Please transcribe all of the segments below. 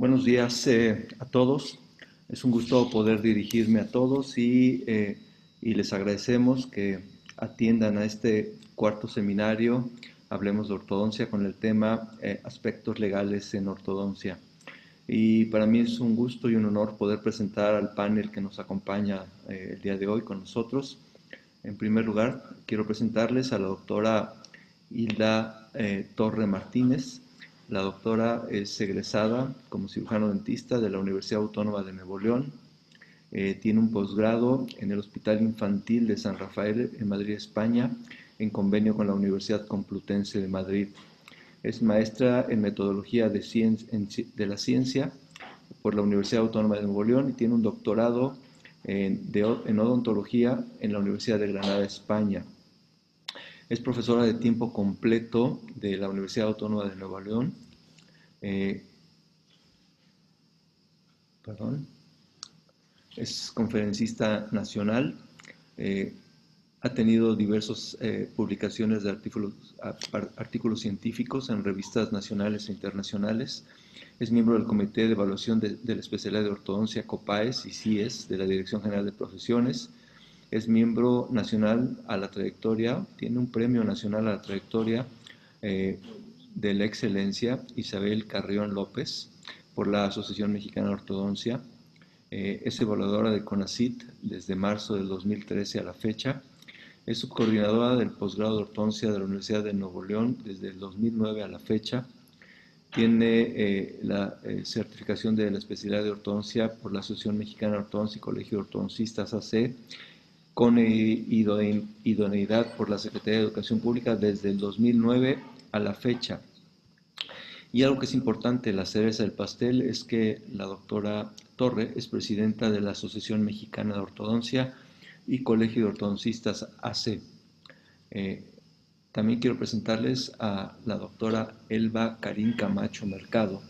Buenos días a todos. Es un gusto poder dirigirme a todos y les agradecemos que atiendan a este cuarto seminario. Hablemos de ortodoncia con el tema aspectos legales en ortodoncia. Y para mí es un gusto y un honor poder presentar al panel que nos acompaña el día de hoy con nosotros. En primer lugar, quiero presentarles a la doctora Hilda Torre Martínez. La doctora es egresada como cirujano dentista de la Universidad Autónoma de Nuevo León. Tiene un posgrado en el Hospital Infantil de San Rafael en Madrid, España, en convenio con la Universidad Complutense de Madrid. Es maestra en metodología de la ciencia por la Universidad Autónoma de Nuevo León y tiene un doctorado en odontología en la Universidad de Granada, España. Es profesora de tiempo completo de la Universidad Autónoma de Nuevo León. Eh, perdón. Es conferencista nacional. Eh, ha tenido diversas publicaciones de artículos científicos en revistas nacionales e internacionales. Es miembro del Comité de Evaluación de la Especialidad de Ortodoncia COPAES y CIES de la Dirección General de Profesiones. Es miembro nacional a la trayectoria, tiene un premio nacional a la trayectoria de la excelencia Isabel Carrión López por la Asociación Mexicana de Ortodoncia. Es evaluadora de CONACYT desde marzo del 2013 a la fecha. Es subcoordinadora del posgrado de ortodoncia de la Universidad de Nuevo León desde el 2009 a la fecha. Tiene la certificación de la especialidad de ortodoncia por la Asociación Mexicana de Ortodoncia y Colegio de Ortodoncistas AC, con idoneidad por la Secretaría de Educación Pública desde el 2009 a la fecha. Y algo que es importante, la cereza del pastel, es que la doctora Torre es presidenta de la Asociación Mexicana de Ortodoncia y Colegio de Ortodoncistas AC. También quiero presentarles a la doctora Elba Karin Camacho Mercado.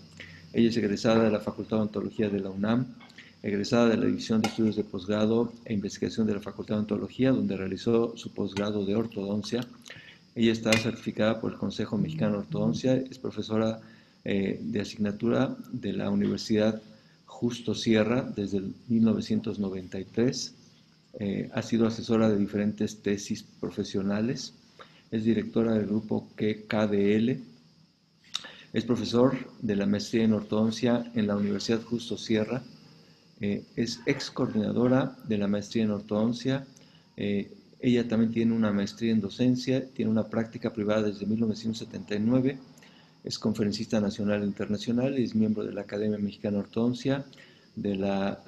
Ella es egresada de la Facultad de Odontología de la UNAM, egresada de la División de Estudios de Posgrado e Investigación de la Facultad de Odontología, donde realizó su posgrado de ortodoncia. Ella está certificada por el Consejo Mexicano de Ortodoncia, es profesora de asignatura de la Universidad Justo Sierra desde el 1993. Ha sido asesora de diferentes tesis profesionales. Es directora del grupo KDL. Es profesor de la maestría en ortodoncia en la Universidad Justo Sierra. Es ex coordinadora de la maestría en ortodoncia. Ella también tiene una maestría en docencia, tiene una práctica privada desde 1979, es conferencista nacional e internacional y es miembro de la Academia Mexicana de Ortodoncia, de la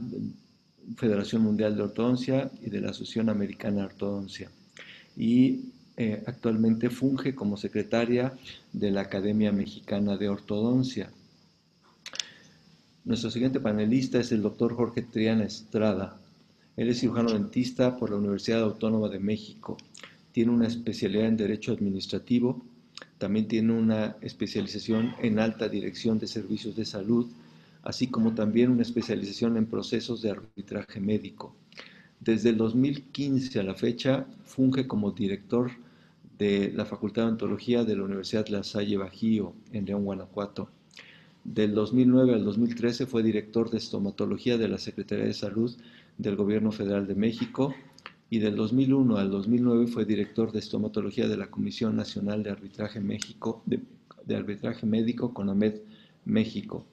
Federación Mundial de Ortodoncia y de la Asociación Americana de Ortodoncia. Y actualmente funge como secretaria de la Academia Mexicana de Ortodoncia. Nuestro siguiente panelista es el doctor Jorge Triana Estrada. Él es cirujano dentista por la Universidad Autónoma de México. Tiene una especialidad en Derecho Administrativo. También tiene una especialización en alta dirección de servicios de salud, así como también una especialización en procesos de arbitraje médico. Desde el 2015 a la fecha funge como director de la Facultad de Odontología de la Universidad La Salle Bajío en León, Guanajuato. Del 2009 al 2013 fue director de estomatología de la Secretaría de Salud del Gobierno Federal de México y del 2001 al 2009 fue director de estomatología de la Comisión Nacional de Arbitraje Arbitraje Médico CONAMED México.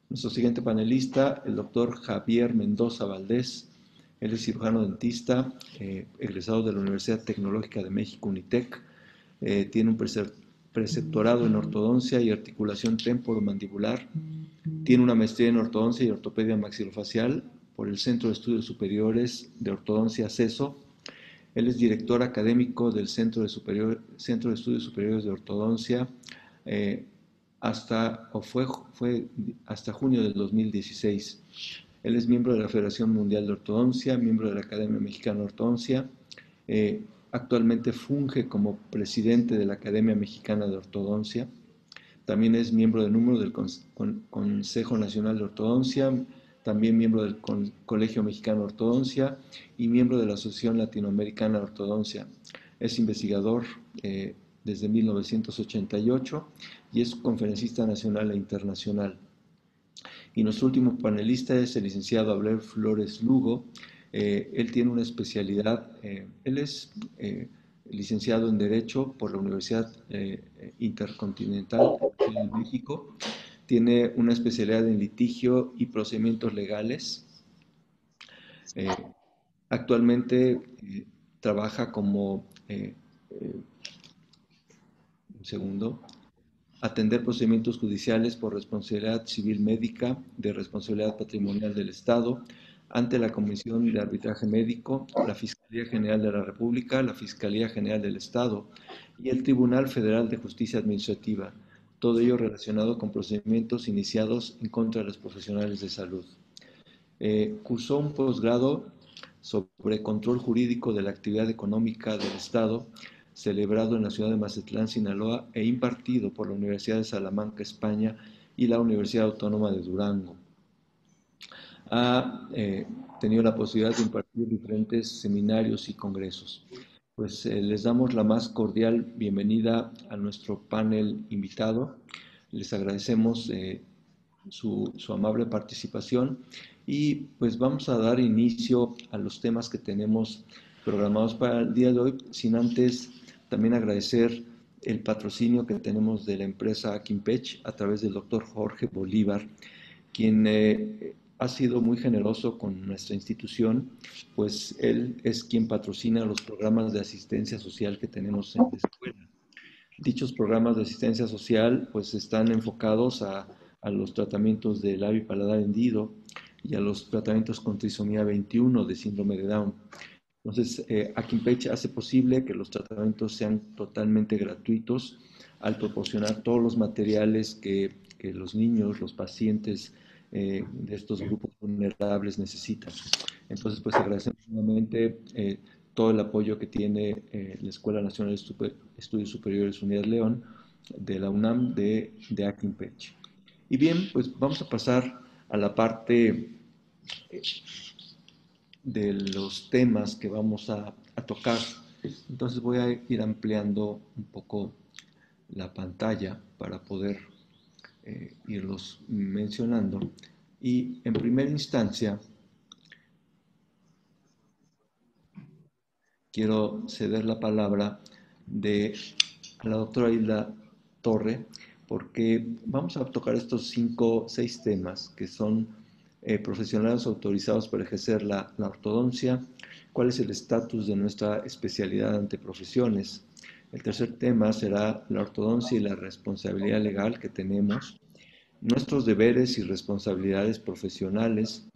Nuestro siguiente panelista, el doctor Javier Mendoza Valdés. Él es cirujano dentista, egresado de la Universidad Tecnológica de México, UNITEC. Tiene un preceptorado en ortodoncia y articulación temporomandibular. Tiene una maestría en ortodoncia y ortopedia maxilofacial por el Centro de Estudios Superiores de Ortodoncia CESO. Él es director académico del Centro de Estudios Superiores de Ortodoncia fue hasta junio del 2016. Él es miembro de la Federación Mundial de Ortodoncia, miembro de la Academia Mexicana de Ortodoncia. Actualmente funge como presidente de la Academia Mexicana de Ortodoncia. También es miembro de número del Consejo Nacional de Ortodoncia, también miembro del Colegio Mexicano de Ortodoncia y miembro de la Asociación Latinoamericana de Ortodoncia. Es investigador desde 1988 y es conferencista nacional e internacional. Y nuestro último panelista es el licenciado Abel Flores Lugo. Él tiene una especialidad, él es licenciado en Derecho por la Universidad Intercontinental de México. Tiene una especialidad en litigio y procedimientos legales. Eh, Actualmente trabaja como, un segundo, atender procedimientos judiciales por responsabilidad civil médica, de responsabilidad patrimonial del Estado, ante la Comisión de Arbitraje Médico, la Fiscalía General de la República, la Fiscalía General del Estado y el Tribunal Federal de Justicia Administrativa, todo ello relacionado con procedimientos iniciados en contra de los profesionales de salud. Cursó un posgrado sobre control jurídico de la actividad económica del Estado, celebrado en la ciudad de Mazatlán, Sinaloa, e impartido por la Universidad de Salamanca, España, y la Universidad Autónoma de Durango. Ha tenido la posibilidad de impartir diferentes seminarios y congresos. Pues les damos la más cordial bienvenida a nuestro panel invitado. Les agradecemos su amable participación y pues vamos a dar inicio a los temas que tenemos programados para el día de hoy, sin antes también agradecer el patrocinio que tenemos de la empresa Kimpech a través del doctor Jorge Bolívar, quien ha sido muy generoso con nuestra institución, pues él es quien patrocina los programas de asistencia social que tenemos en la escuela. Dichos programas de asistencia social pues están enfocados a los tratamientos de labio y paladar hendido y a los tratamientos con trisomía 21 de síndrome de Down. Entonces, Akinpech hace posible que los tratamientos sean totalmente gratuitos al proporcionar todos los materiales que los niños, los pacientes de estos grupos vulnerables necesitan. Entonces, pues agradecemos nuevamente todo el apoyo que tiene la Escuela Nacional de Estudios Superiores Unidad León de la UNAM de Akinpech. Y bien, pues vamos a pasar a la parte de los temas que vamos a tocar. Entonces voy a ir ampliando un poco la pantalla para poder irlos mencionando. Y en primera instancia, quiero ceder la palabra a la doctora Hilda Torre, porque vamos a tocar estos 6 temas que son profesionales autorizados para ejercer la ortodoncia, cuál es el estatus de nuestra especialidad ante profesiones. El tercer tema será la ortodoncia y la responsabilidad legal que tenemos, nuestros deberes y responsabilidades profesionales.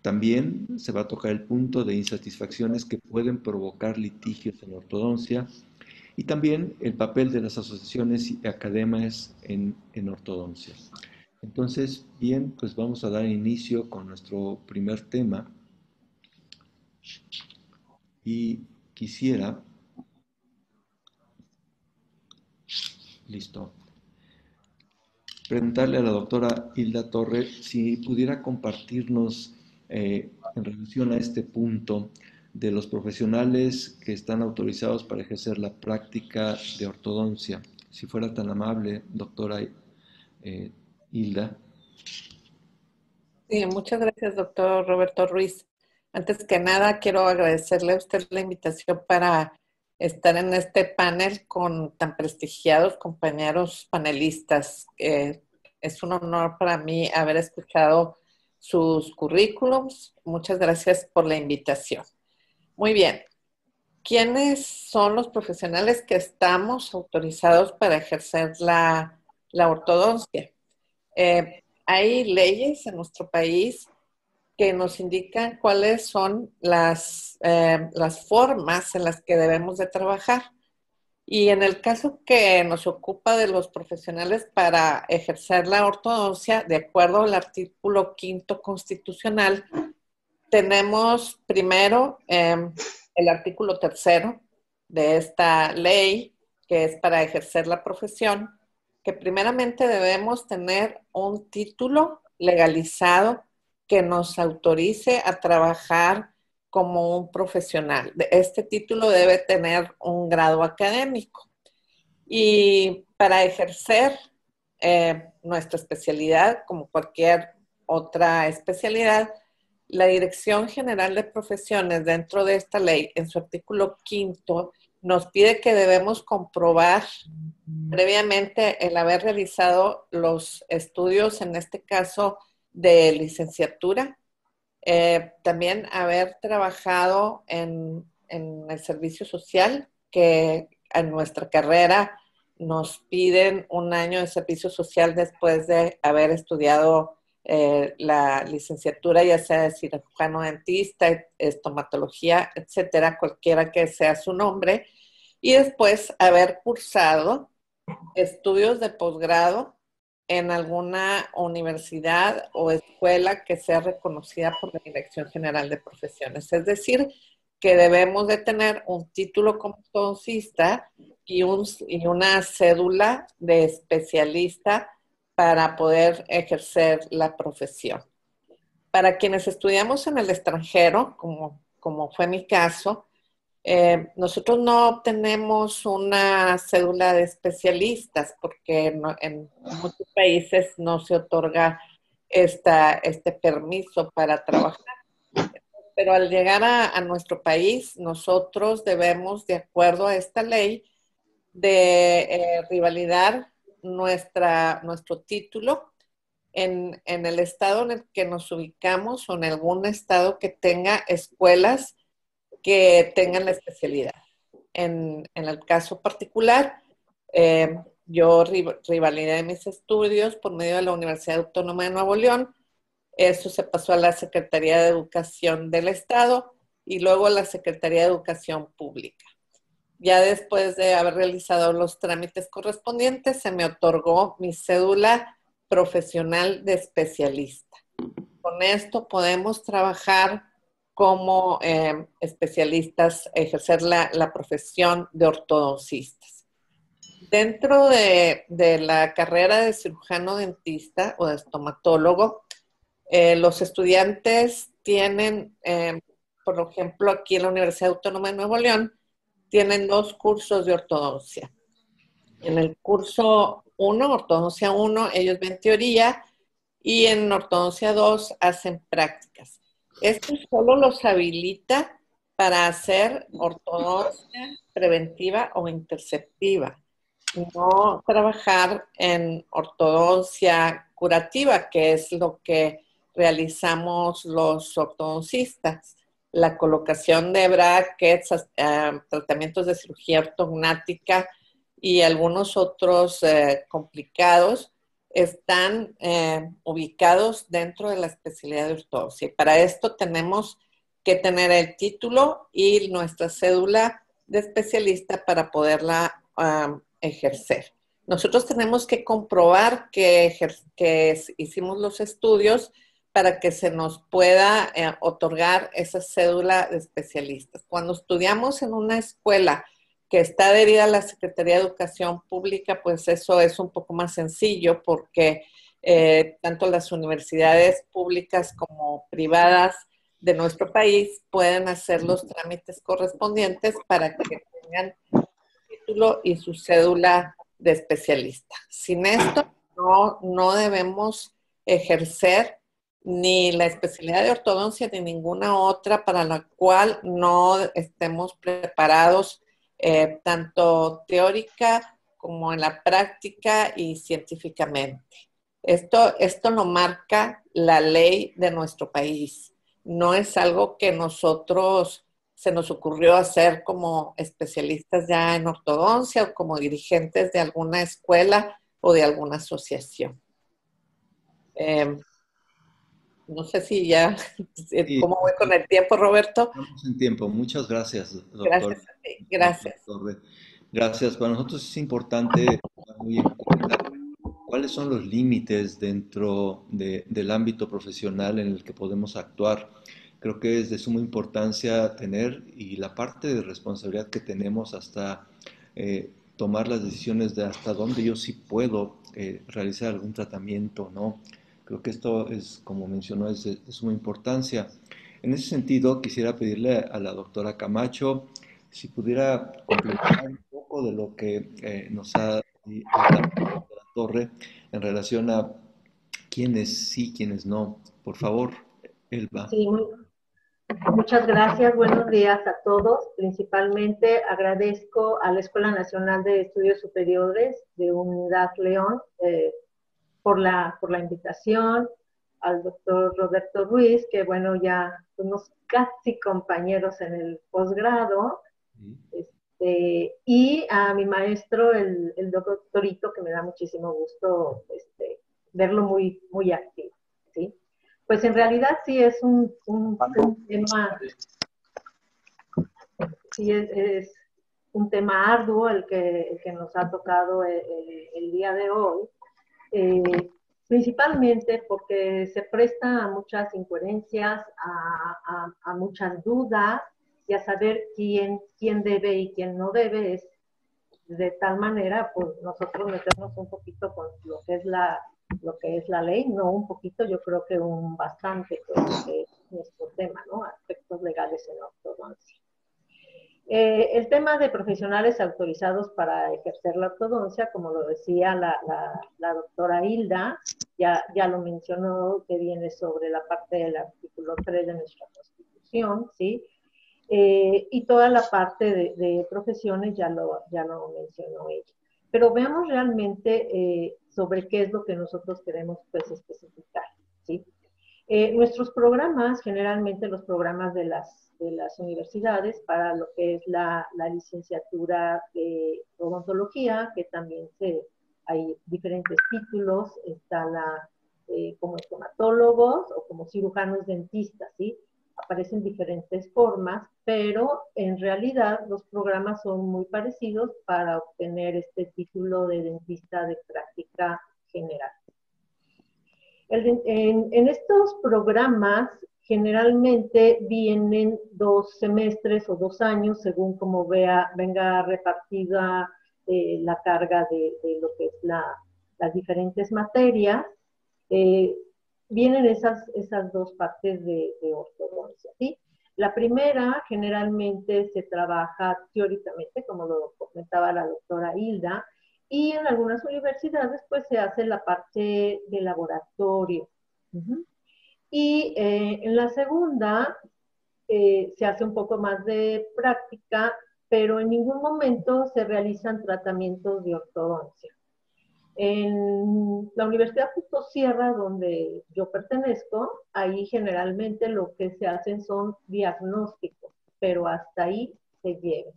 También se va a tocar el punto de insatisfacciones que pueden provocar litigios en ortodoncia y también el papel de las asociaciones y academias en ortodoncia. Entonces, bien, pues vamos a dar inicio con nuestro primer tema y quisiera, listo, preguntarle a la doctora Hilda Torre si pudiera compartirnos en relación a este punto de los profesionales que están autorizados para ejercer la práctica de ortodoncia. Si fuera tan amable, doctora Hilda. Sí, muchas gracias, doctor Roberto Ruiz. Antes que nada, quiero agradecerle a usted la invitación para estar en este panel con tan prestigiados compañeros panelistas. Es un honor para mí haber escuchado sus currículums. Muchas gracias por la invitación. Muy bien. ¿Quiénes son los profesionales que estamos autorizados para ejercer la ortodoncia? Hay leyes en nuestro país que nos indican cuáles son las formas en las que debemos de trabajar. Y en el caso que nos ocupa de los profesionales para ejercer la ortodoncia, de acuerdo al artículo 5º constitucional, tenemos primero el artículo 3º de esta ley, que es para ejercer la profesión, que primeramente debemos tener un título legalizado que nos autorice a trabajar como un profesional. Este título debe tener un grado académico. Y para ejercer nuestra especialidad, como cualquier otra especialidad, la Dirección General de Profesiones dentro de esta ley, en su artículo 5, nos pide que debemos comprobar previamente el haber realizado los estudios, en este caso de licenciatura, también haber trabajado en el servicio social, que en nuestra carrera nos piden un año de servicio social después de haber estudiado la licenciatura, ya sea de cirujano dentista, estomatología, etcétera, cualquiera que sea su nombre, y después haber cursado estudios de posgrado en alguna universidad o escuela que sea reconocida por la Dirección General de Profesiones. Es decir, que debemos de tener un título como ortodoncista y una cédula de especialista para poder ejercer la profesión. Para quienes estudiamos en el extranjero, como fue mi caso, nosotros no obtenemos una cédula de especialistas porque en muchos países no se otorga este permiso para trabajar. Pero al llegar a nuestro país, nosotros debemos, de acuerdo a esta ley, de rivalidar nuestro título en el estado en el que nos ubicamos o en algún estado que tenga escuelas que tengan la especialidad. En el caso particular, yo rivalidé mis estudios por medio de la Universidad Autónoma de Nuevo León. Eso se pasó a la Secretaría de Educación del Estado y luego a la Secretaría de Educación Pública. Ya después de haber realizado los trámites correspondientes, se me otorgó mi cédula profesional de especialista. Con esto podemos trabajar como especialistas, ejercer la profesión de ortodoncistas. Dentro de la carrera de cirujano dentista o de estomatólogo, los estudiantes tienen, por ejemplo, aquí en la Universidad Autónoma de Nuevo León, tienen 2 cursos de ortodoncia. En el curso 1, ortodoncia 1, ellos ven teoría y en ortodoncia 2 hacen prácticas. Esto solo los habilita para hacer ortodoncia preventiva o interceptiva, no trabajar en ortodoncia curativa, que es lo que realizamos los ortodoncistas. La colocación de brackets, tratamientos de cirugía ortognática y algunos otros complicados están ubicados dentro de la especialidad de ortodoncia. Y para esto tenemos que tener el título y nuestra cédula de especialista para poderla ejercer. Nosotros tenemos que comprobar que hicimos los estudios para que se nos pueda otorgar esa cédula de especialistas. Cuando estudiamos en una escuela que está adherida a la Secretaría de Educación Pública, pues eso es un poco más sencillo porque tanto las universidades públicas como privadas de nuestro país pueden hacer los trámites correspondientes para que tengan su título y su cédula de especialista. Sin esto no debemos ejercer ni la especialidad de ortodoncia ni ninguna otra para la cual no estemos preparados tanto teórica como en la práctica y científicamente. Esto lo marca la ley de nuestro país. No es algo que nosotros se nos ocurrió hacer como especialistas ya en ortodoncia o como dirigentes de alguna escuela o de alguna asociación. No sé si ya, Sí, ¿cómo voy con el tiempo, Roberto? estamos en tiempo. Muchas gracias, doctor. Gracias a ti, gracias. Gracias. Para nosotros es importante tomar muy en cuenta cuáles son los límites dentro del ámbito profesional en el que podemos actuar. Creo que es de suma importancia tener y la parte de responsabilidad que tenemos hasta tomar las decisiones de hasta dónde yo sí puedo realizar algún tratamiento, ¿no? Creo que esto es, como mencionó, es de suma importancia. En ese sentido, quisiera pedirle a la doctora Camacho si pudiera complementar un poco de lo que nos ha hablado la doctora Torre en relación a quiénes sí, quiénes no. Por favor, Elba. Sí, muchas gracias. Buenos días a todos. Principalmente agradezco a la Escuela Nacional de Estudios Superiores de Unidad León por la invitación, al doctor Roberto Ruiz, que bueno, ya fuimos casi compañeros en el posgrado, y a mi maestro, el doctorito, que me da muchísimo gusto verlo muy activo, ¿sí? Pues en realidad sí es un tema, sí es un tema arduo el que nos ha tocado el día de hoy, principalmente porque se presta a muchas incoherencias, a muchas dudas y a saber quién debe y quién no debe. Es de tal manera, pues nosotros meternos un poquito con lo que es la ley, no un poquito, yo creo que un bastante, pues, que es nuestro tema, ¿no? Aspectos legales en ortodoncia. El tema de profesionales autorizados para ejercer la ortodoncia, como lo decía la doctora Hilda, ya lo mencionó, que viene sobre la parte del artículo 3 de nuestra Constitución, ¿sí? Y toda la parte de profesiones ya lo mencionó ella. Pero veamos realmente sobre qué es lo que nosotros queremos pues, especificar, ¿sí? Nuestros programas, generalmente los programas de las universidades para lo que es la licenciatura de odontología, que también hay diferentes títulos, está como estomatólogos o como cirujanos dentistas, ¿sí? Aparecen diferentes formas, pero en realidad los programas son muy parecidos para obtener este título de dentista de práctica general. En estos programas generalmente vienen 2 semestres o 2 años, según como venga repartida la carga de lo que es las diferentes materias. Vienen esas dos partes de ortodoncia, ¿sí? La primera generalmente se trabaja teóricamente, como lo comentaba la doctora Hilda, y en algunas universidades pues se hace la parte de laboratorio. Y en la segunda se hace un poco más de práctica, pero en ningún momento se realizan tratamientos de ortodoncia. En la Universidad Justo Sierra, donde yo pertenezco, ahí generalmente lo que se hacen son diagnósticos, pero hasta ahí se llega.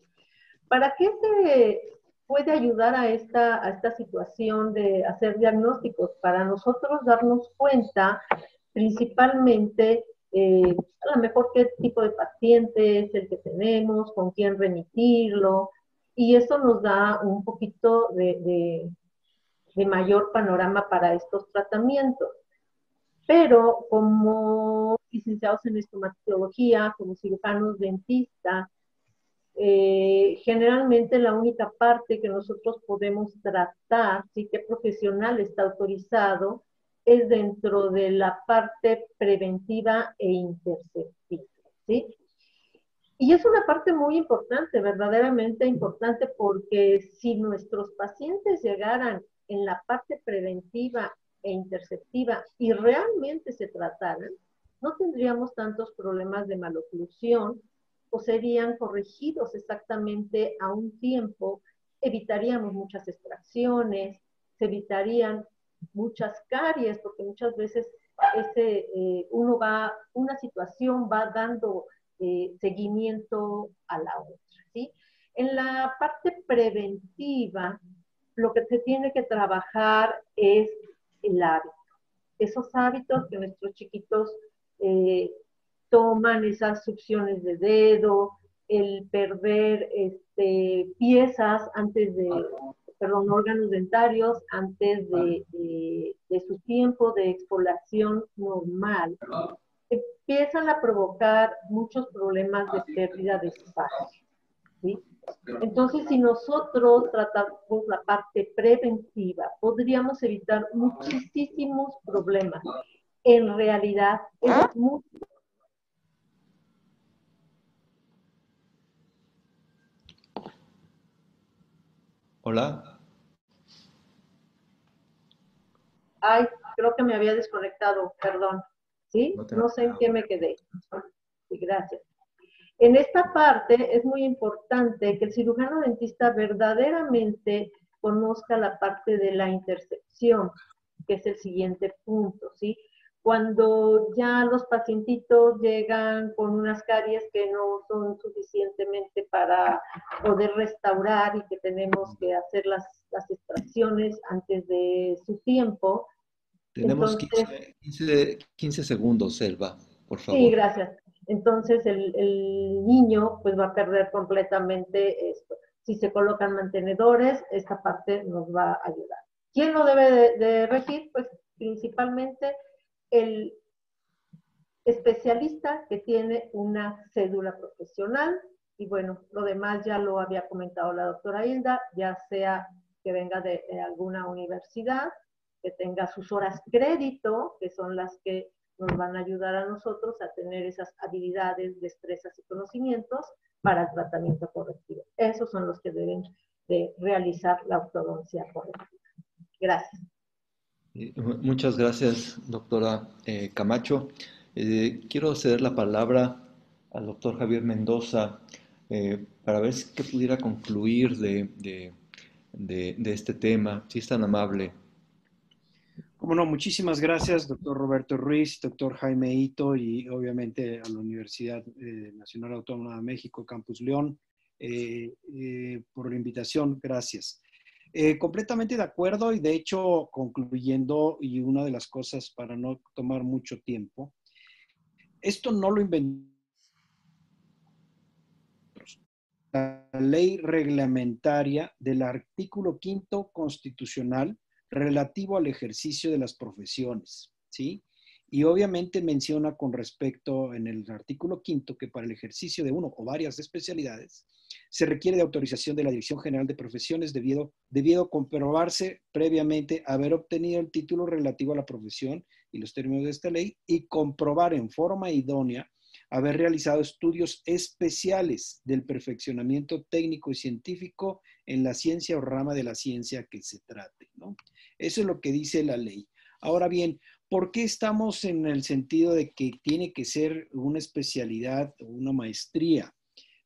¿Para qué se puede ayudar a esta situación de hacer diagnósticos? Para nosotros darnos cuenta principalmente a lo mejor qué tipo de paciente es el que tenemos, con quién remitirlo, y eso nos da un poquito de mayor panorama para estos tratamientos. Pero como licenciados en estomatología, como cirujanos dentistas, generalmente la única parte que nosotros podemos tratar, ¿sí? ¿Qué profesional está autorizado? Es dentro de la parte preventiva e interceptiva, ¿sí? Y es una parte muy importante, verdaderamente importante, porque si nuestros pacientes llegaran en la parte preventiva e interceptiva y realmente se trataran, no tendríamos tantos problemas de maloclusión o serían corregidos exactamente a un tiempo, evitaríamos muchas extracciones, se evitarían muchas caries, porque muchas veces una situación va dando seguimiento a la otra, ¿sí? En la parte preventiva, lo que se tiene que trabajar es el hábito. Esos hábitos que nuestros chiquitos toman, esas succiones de dedo, el perder piezas antes de, perdón, órganos dentarios antes de su tiempo de exfoliación normal, empiezan a provocar muchos problemas de pérdida de espacio, ¿sí? Entonces, si nosotros tratamos la parte preventiva, podríamos evitar muchísimos problemas. En realidad, es muy... Hola. Ay, creo que me había desconectado, perdón. ¿Sí? No sé en qué me quedé. Sí, gracias. En esta parte es muy importante que el cirujano dentista verdaderamente conozca la parte de la intercepción, que es el siguiente punto, ¿sí? Cuando ya los pacientitos llegan con unas caries que no son suficientemente para poder restaurar y que tenemos que hacer las extracciones antes de su tiempo. Tenemos Entonces, 15 segundos, Selva, por sí, favor. gracias. Entonces el niño pues va a perder completamente esto. Si se colocan mantenedores, esta parte nos va a ayudar. ¿Quién lo debe de regir? Pues principalmente el especialista que tiene una cédula profesional. Y bueno, lo demás ya lo había comentado la doctora Hilda, ya sea que venga de alguna universidad, que tenga sus horas crédito, que son las que nos van a ayudar a nosotros a tener esas habilidades, destrezas y conocimientos para el tratamiento correctivo. Esos son los que deben de realizar la ortodoncia correctiva. Gracias. Muchas gracias, doctora Camacho. Quiero ceder la palabra al doctor Javier Mendoza para ver si que pudiera concluir de este tema, si es tan amable. Como no, muchísimas gracias, doctor Roberto Ruiz, doctor Jaime Ito y obviamente a la Universidad Nacional Autónoma de México, Campus León, por la invitación. Gracias. Completamente de acuerdo y de hecho concluyendo, y una de las cosas para no tomar mucho tiempo, esto no lo inventó la ley reglamentaria del artículo 5º constitucional relativo al ejercicio de las profesiones, ¿sí? Y obviamente menciona con respecto en el artículo 5º que para el ejercicio de uno o varias especialidades se requiere de autorización de la Dirección General de Profesiones debido comprobarse previamente haber obtenido el título relativo a la profesión y los términos de esta ley y comprobar en forma idónea haber realizado estudios especiales del perfeccionamiento técnico y científico en la ciencia o rama de la ciencia que se trate, ¿no? Eso es lo que dice la ley. Ahora bien, ¿por qué estamos en el sentido de que tiene que ser una especialidad o una maestría?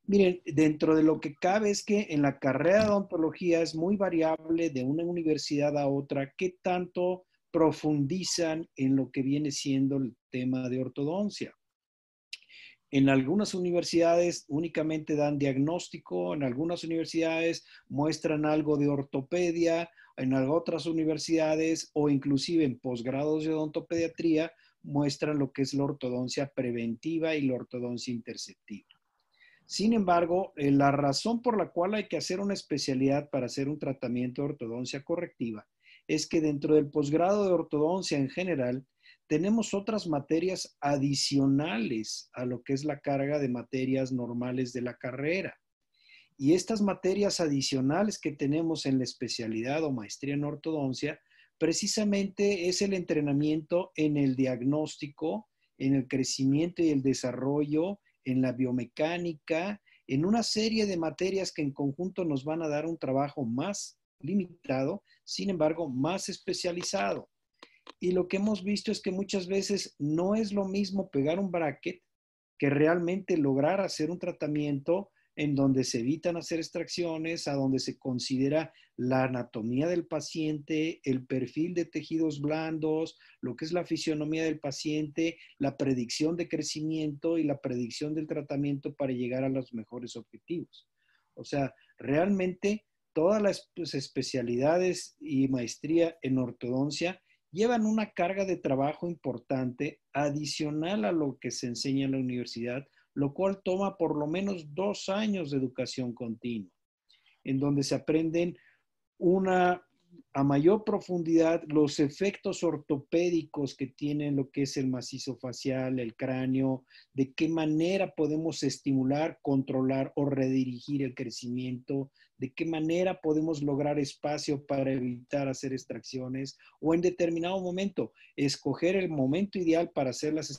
Miren, dentro de lo que cabe es que en la carrera de odontología es muy variable de una universidad a otra qué tanto profundizan en lo que viene siendo el tema de ortodoncia. En algunas universidades únicamente dan diagnóstico, en algunas universidades muestran algo de ortopedia, en otras universidades o inclusive en posgrados de odontopediatría muestran lo que es la ortodoncia preventiva y la ortodoncia interceptiva. Sin embargo, la razón por la cual hay que hacer una especialidad para hacer un tratamiento de ortodoncia correctiva es que dentro del posgrado de ortodoncia en general tenemos otras materias adicionales a lo que es la carga de materias normales de la carrera. Y estas materias adicionales que tenemos en la especialidad o maestría en ortodoncia, precisamente es el entrenamiento en el diagnóstico, en el crecimiento y el desarrollo, en la biomecánica, en una serie de materias que en conjunto nos van a dar un trabajo más limitado, sin embargo, más especializado. Y lo que hemos visto es que muchas veces no es lo mismo pegar un bracket que realmente lograr hacer un tratamiento en donde se evitan hacer extracciones, a donde se considera la anatomía del paciente, el perfil de tejidos blandos, lo que es la fisionomía del paciente, la predicción de crecimiento y la predicción del tratamiento para llegar a los mejores objetivos. O sea, realmente todas las especialidades y maestría en ortodoncia llevan una carga de trabajo importante adicional a lo que se enseña en la universidad, lo cual toma por lo menos 2 años de educación continua, en donde se aprenden a mayor profundidad los efectos ortopédicos que tienen lo que es el macizo facial, el cráneo, de qué manera podemos estimular, controlar o redirigir el crecimiento, de qué manera podemos lograr espacio para evitar hacer extracciones o en determinado momento escoger el momento ideal para hacer las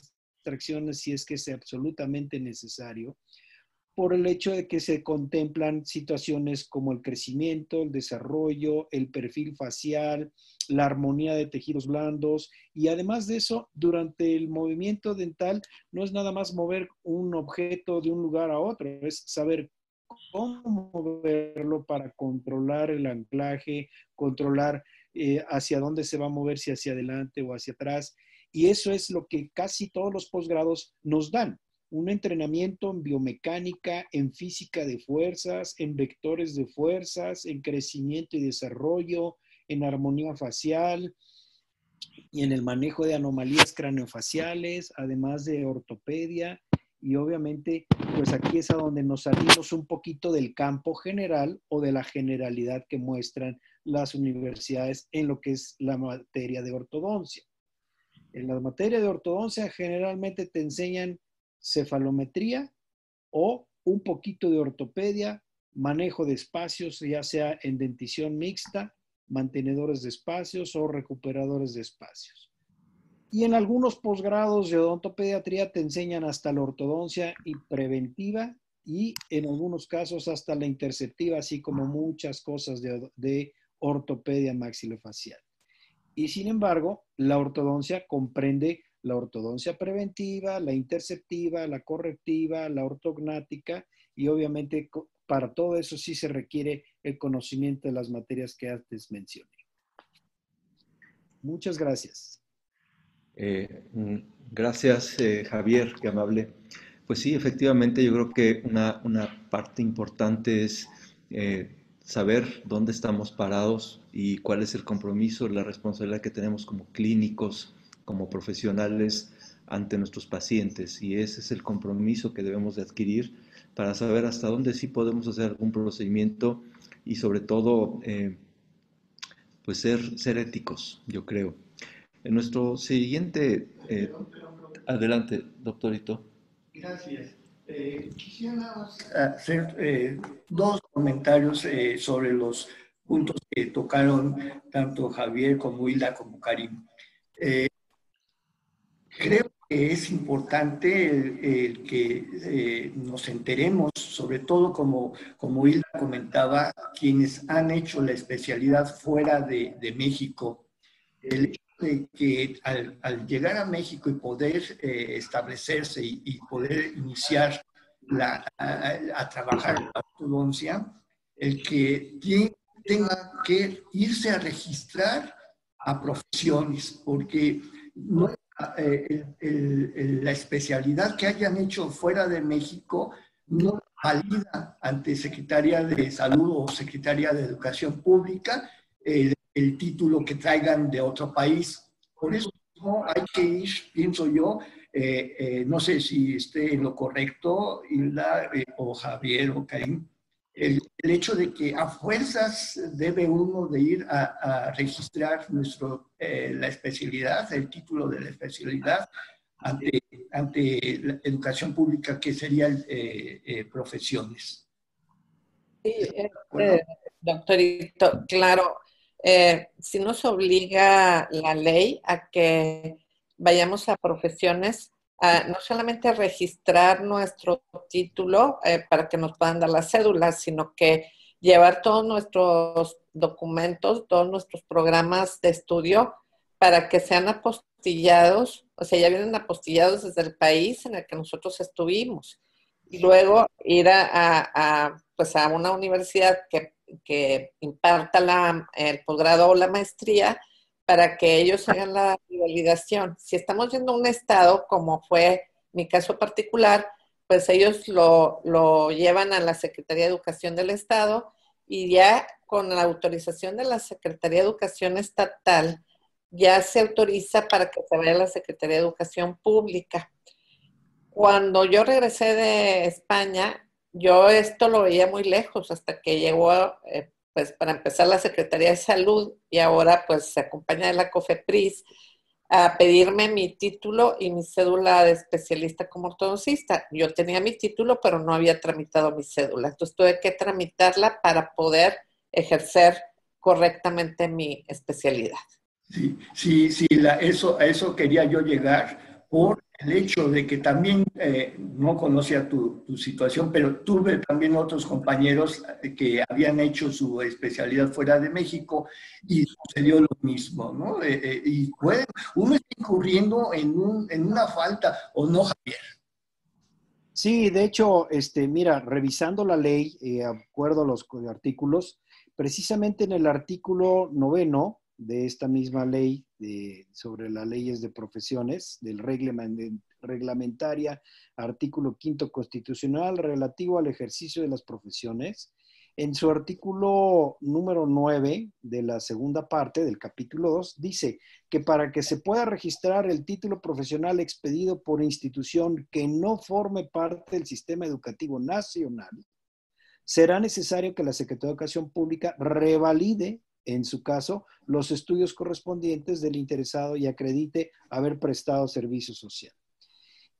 extracciones si es que es absolutamente necesario. por el hecho de que se contemplan situaciones como el crecimiento, el desarrollo, el perfil facial, la armonía de tejidos blandos, y además de eso, durante el movimiento dental no es nada más mover un objeto de un lugar a otro, es saber cómo moverlo para controlar el anclaje, controlar hacia dónde se va a mover, si hacia adelante o hacia atrás. Y eso es lo que casi todos los posgrados nos dan. Un entrenamiento en biomecánica, en física de fuerzas, en vectores de fuerzas, en crecimiento y desarrollo, en armonía facial y en el manejo de anomalías craneofaciales, además de ortopedia. Y obviamente, pues aquí es a donde nos salimos un poquito del campo general o de la generalidad que muestran las universidades en lo que es la materia de ortodoncia. En la materia de ortodoncia generalmente te enseñan cefalometría o un poquito de ortopedia, manejo de espacios, ya sea en dentición mixta, mantenedores de espacios o recuperadores de espacios. Y en algunos posgrados de odontopediatría te enseñan hasta la ortodoncia y preventiva y en algunos casos hasta la interceptiva, así como muchas cosas de ortopedia maxilofacial. Y sin embargo, la ortodoncia comprende la ortodoncia preventiva, la interceptiva, la correctiva, la ortognática y obviamente para todo eso sí se requiere el conocimiento de las materias que antes mencioné. Muchas gracias. Gracias, Javier, qué amable. Pues sí, efectivamente, yo creo que una parte importante es saber dónde estamos parados y cuál es el compromiso, la responsabilidad que tenemos como clínicos, como profesionales ante nuestros pacientes. Y ese es el compromiso que debemos de adquirir para saber hasta dónde sí podemos hacer algún procedimiento y sobre todo, pues ser éticos, yo creo. En nuestro siguiente... adelante, doctorito. Gracias. Quisiera hacer dos comentarios sobre los puntos que tocaron tanto Javier como Hilda como Karim. Creo que es importante el que nos enteremos, sobre todo como Hilda comentaba, quienes han hecho la especialidad fuera de México, el hecho de que al llegar a México y poder establecerse y poder iniciar a trabajar en la ortodoncia, el que tenga que irse a registrar a profesiones, porque no, la especialidad que hayan hecho fuera de México no valida ante Secretaría de Salud o Secretaría de Educación Pública el título que traigan de otro país. Por eso no hay que ir, pienso yo, no sé si esté en lo correcto, Hilda o Javier o Karim, el hecho de que a fuerzas debe uno de ir a registrar la especialidad, el título de la especialidad ante la educación pública, que serían profesiones. Sí, doctorito, claro. Si nos obliga la ley a que vayamos a profesiones, no solamente a registrar nuestro título para que nos puedan dar la cédula, sino que llevar todos nuestros documentos, todos nuestros programas de estudio para que sean apostillados, o sea, ya vienen apostillados desde el país en el que nosotros estuvimos. Y luego ir pues a una universidad que imparta el posgrado o la maestría para que ellos hagan la validación. Si estamos viendo un estado, como fue mi caso particular, pues ellos lo llevan a la Secretaría de Educación del Estado y ya con la autorización de la Secretaría de Educación Estatal, ya se autoriza para que se vaya a la Secretaría de Educación Pública. Cuando yo regresé de España, yo esto lo veía muy lejos hasta que llegó, pues para empezar, la Secretaría de Salud y ahora pues se acompaña de la COFEPRIS a pedirme mi título y mi cédula de especialista como ortodoncista. Yo tenía mi título, pero no había tramitado mi cédula. Entonces tuve que tramitarla para poder ejercer correctamente mi especialidad. Sí, a eso quería yo llegar por el hecho de que también, no conocía tu situación, pero tuve también otros compañeros que habían hecho su especialidad fuera de México y sucedió lo mismo, ¿no? Y puede, uno está incurriendo en una falta, ¿o no, Javier? Sí, de hecho, mira, revisando la ley, de acuerdo a los artículos, precisamente en el artículo 9 de esta misma ley sobre las leyes de profesiones, del reglamentaria, artículo 5 constitucional relativo al ejercicio de las profesiones, en su artículo número 9 de la segunda parte del capítulo 2, dice que para que se pueda registrar el título profesional expedido por institución que no forme parte del sistema educativo nacional, será necesario que la Secretaría de Educación Pública revalide, en su caso, los estudios correspondientes del interesado y acredite haber prestado servicio social.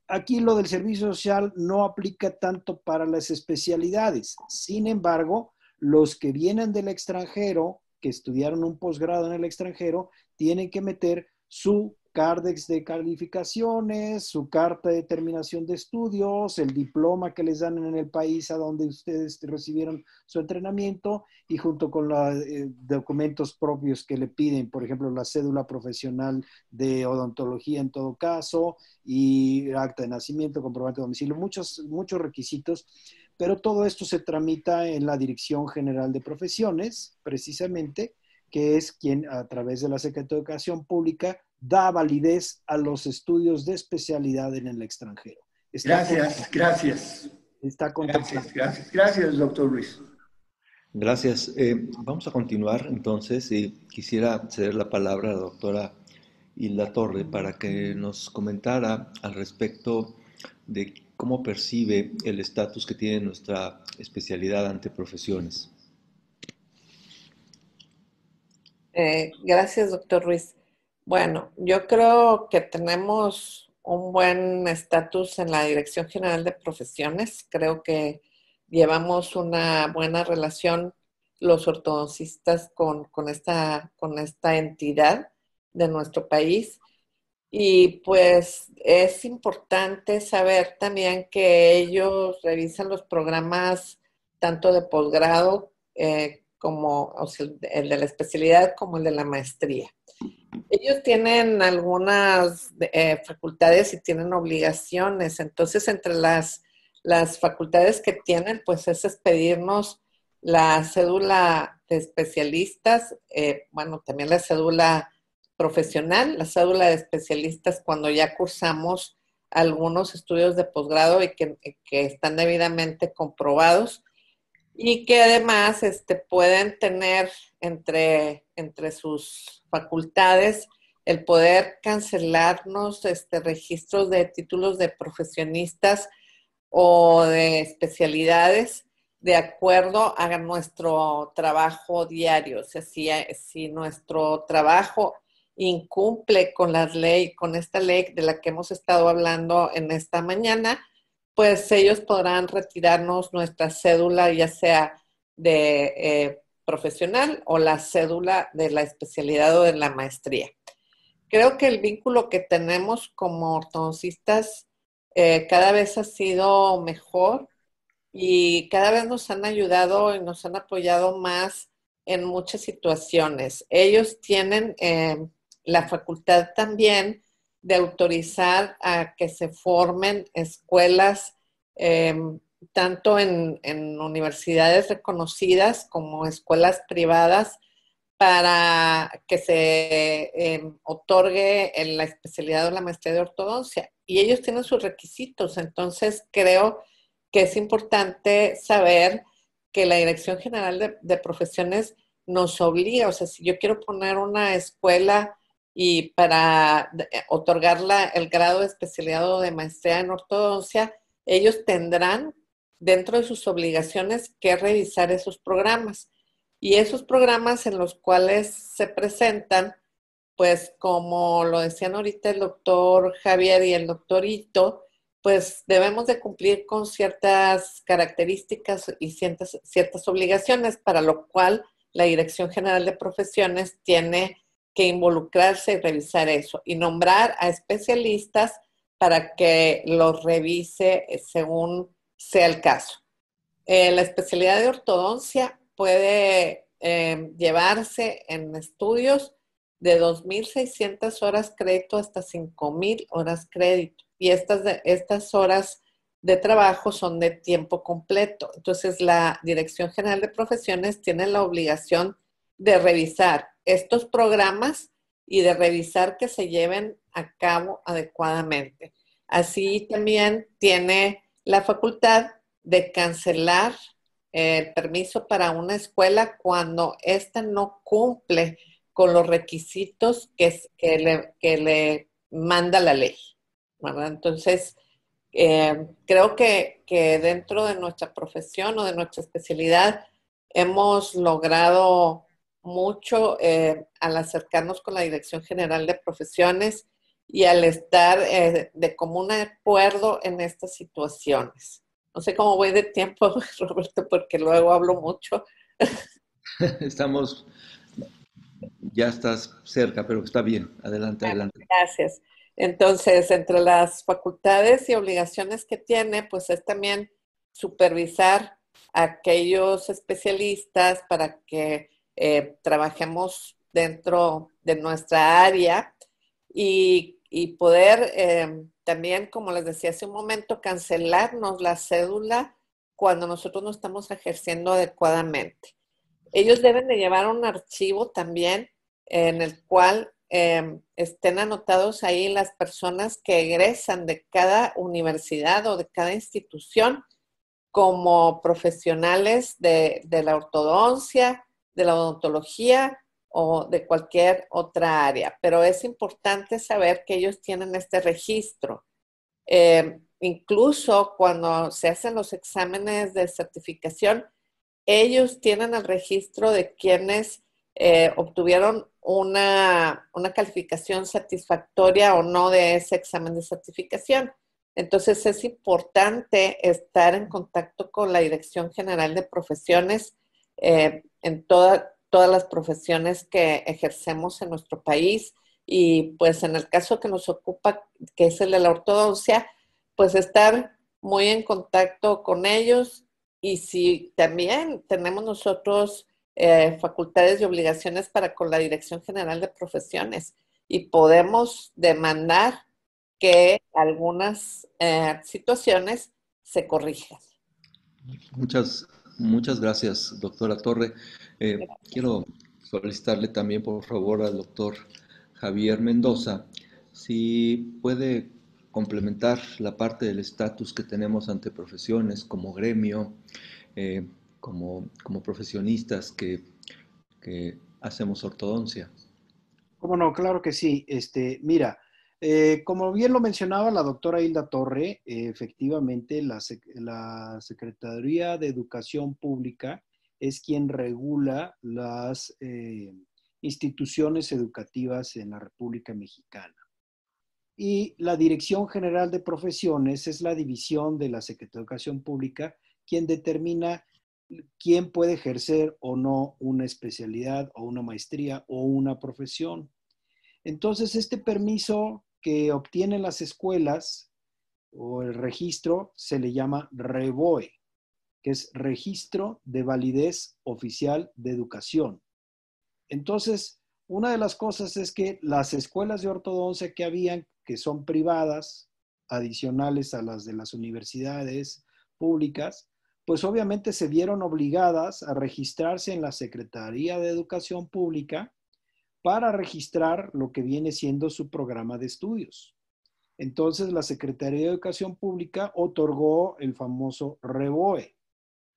Aquí lo del servicio social no aplica tanto para las especialidades. Sin embargo, los que vienen del extranjero, que estudiaron un posgrado en el extranjero, tienen que meter su Cardex de calificaciones, su carta de terminación de estudios, el diploma que les dan en el país a donde ustedes recibieron su entrenamiento y junto con los documentos propios que le piden, por ejemplo, la cédula profesional de odontología en todo caso y acta de nacimiento, comprobante de domicilio, muchos requisitos, pero todo esto se tramita en la Dirección General de Profesiones, precisamente, que es quien a través de la Secretaría de Educación Pública da validez a los estudios de especialidad en el extranjero. Gracias. Está contemplado. Gracias, doctor Ruiz. Gracias. Vamos a continuar entonces y quisiera ceder la palabra a la doctora Hilda Torre para que nos comentara al respecto de cómo percibe el estatus que tiene nuestra especialidad ante profesiones. Gracias, doctor Ruiz. Bueno, yo creo que tenemos un buen estatus en la Dirección General de Profesiones. Creo que llevamos una buena relación los ortodoncistas con esta entidad de nuestro país. Y pues es importante saber también que ellos revisan los programas tanto de posgrado como o sea, el de la especialidad como el de la maestría. Ellos tienen algunas facultades y tienen obligaciones, entonces entre las facultades que tienen, pues es expedirnos la cédula de especialistas, bueno, también la cédula profesional, la cédula de especialistas cuando ya cursamos algunos estudios de posgrado y que están debidamente comprobados y que además pueden tener entre sus facultades el poder cancelarnos registros de títulos de profesionistas o de especialidades de acuerdo a nuestro trabajo diario. O sea, si nuestro trabajo incumple con con esta ley de la que hemos estado hablando en esta mañana, pues ellos podrán retirarnos nuestra cédula, ya sea de profesional o la cédula de la especialidad o de la maestría. Creo que el vínculo que tenemos como ortodoncistas cada vez ha sido mejor y cada vez nos han ayudado y nos han apoyado más en muchas situaciones. Ellos tienen la facultad también de autorizar a que se formen escuelas tanto en universidades reconocidas como escuelas privadas para que se otorgue en la especialidad o la maestría de ortodoncia. Y ellos tienen sus requisitos, entonces creo que es importante saber que la Dirección General de Profesiones nos obliga, o sea, si yo quiero poner una escuela y para otorgarla el grado de especialidad o de maestría en ortodoncia, ellos tendrán dentro de sus obligaciones que revisar esos programas. Y esos programas en los cuales se presentan, pues como lo decían ahorita el doctor Javier y el doctor Ito, pues debemos de cumplir con ciertas características y ciertas obligaciones, para lo cual la Dirección General de Profesiones tiene que involucrarse y revisar eso y nombrar a especialistas para que los revise según sea el caso. La especialidad de ortodoncia puede llevarse en estudios de 2.600 horas crédito hasta 5.000 horas crédito. Y estas horas de trabajo son de tiempo completo. Entonces, la Dirección General de Profesiones tiene la obligación de revisar estos programas y de revisar que se lleven a cabo adecuadamente. Así también tiene la facultad de cancelar el permiso para una escuela cuando ésta no cumple con los requisitos que le manda la ley, ¿verdad? Entonces, creo que dentro de nuestra profesión o de nuestra especialidad hemos logrado mucho al acercarnos con la Dirección General de Profesiones y al estar de común acuerdo en estas situaciones. No sé cómo voy de tiempo, Roberto, porque luego hablo mucho. Ya estás cerca, pero está bien. Adelante, adelante. Gracias. Entonces, entre las facultades y obligaciones que tiene, pues es también supervisar a aquellos especialistas para que trabajemos dentro de nuestra área y poder también, como les decía hace un momento, cancelarnos la cédula cuando nosotros no estamos ejerciendo adecuadamente. Ellos deben de llevar un archivo también en el cual estén anotados ahí las personas que egresan de cada universidad o de cada institución como profesionales de la ortodoncia, de la odontología o de cualquier otra área. Pero es importante saber que ellos tienen este registro. Incluso cuando se hacen los exámenes de certificación, ellos tienen el registro de quienes obtuvieron una calificación satisfactoria o no de ese examen de certificación. Entonces es importante estar en contacto con la Dirección General de Profesiones en todas las profesiones que ejercemos en nuestro país y pues en el caso que nos ocupa, que es el de la ortodoncia, pues estar muy en contacto con ellos y si también tenemos nosotros facultades y obligaciones para con la Dirección General de Profesiones y podemos demandar que algunas situaciones se corrijan. Muchas gracias, doctora Torre. Quiero solicitarle también, por favor, al doctor Javier Mendoza, si puede complementar la parte del estatus que tenemos ante profesiones como gremio, como profesionistas que hacemos ortodoncia. ¿Cómo no? Claro que sí. Mira, como bien lo mencionaba la doctora Hilda Torre, efectivamente la Secretaría de Educación Pública es quien regula las instituciones educativas en la República Mexicana. Y la Dirección General de Profesiones es la división de la Secretaría de Educación Pública quien determina quién puede ejercer o no una especialidad o una maestría o una profesión. Entonces, este permiso que obtienen las escuelas o el registro se le llama REVOE, que es Registro de Validez Oficial de Educación. Entonces, una de las cosas es que las escuelas de ortodoncia que habían, que son privadas, adicionales a las de las universidades públicas, pues obviamente se vieron obligadas a registrarse en la Secretaría de Educación Pública para registrar lo que viene siendo su programa de estudios. Entonces, la Secretaría de Educación Pública otorgó el famoso REVOE.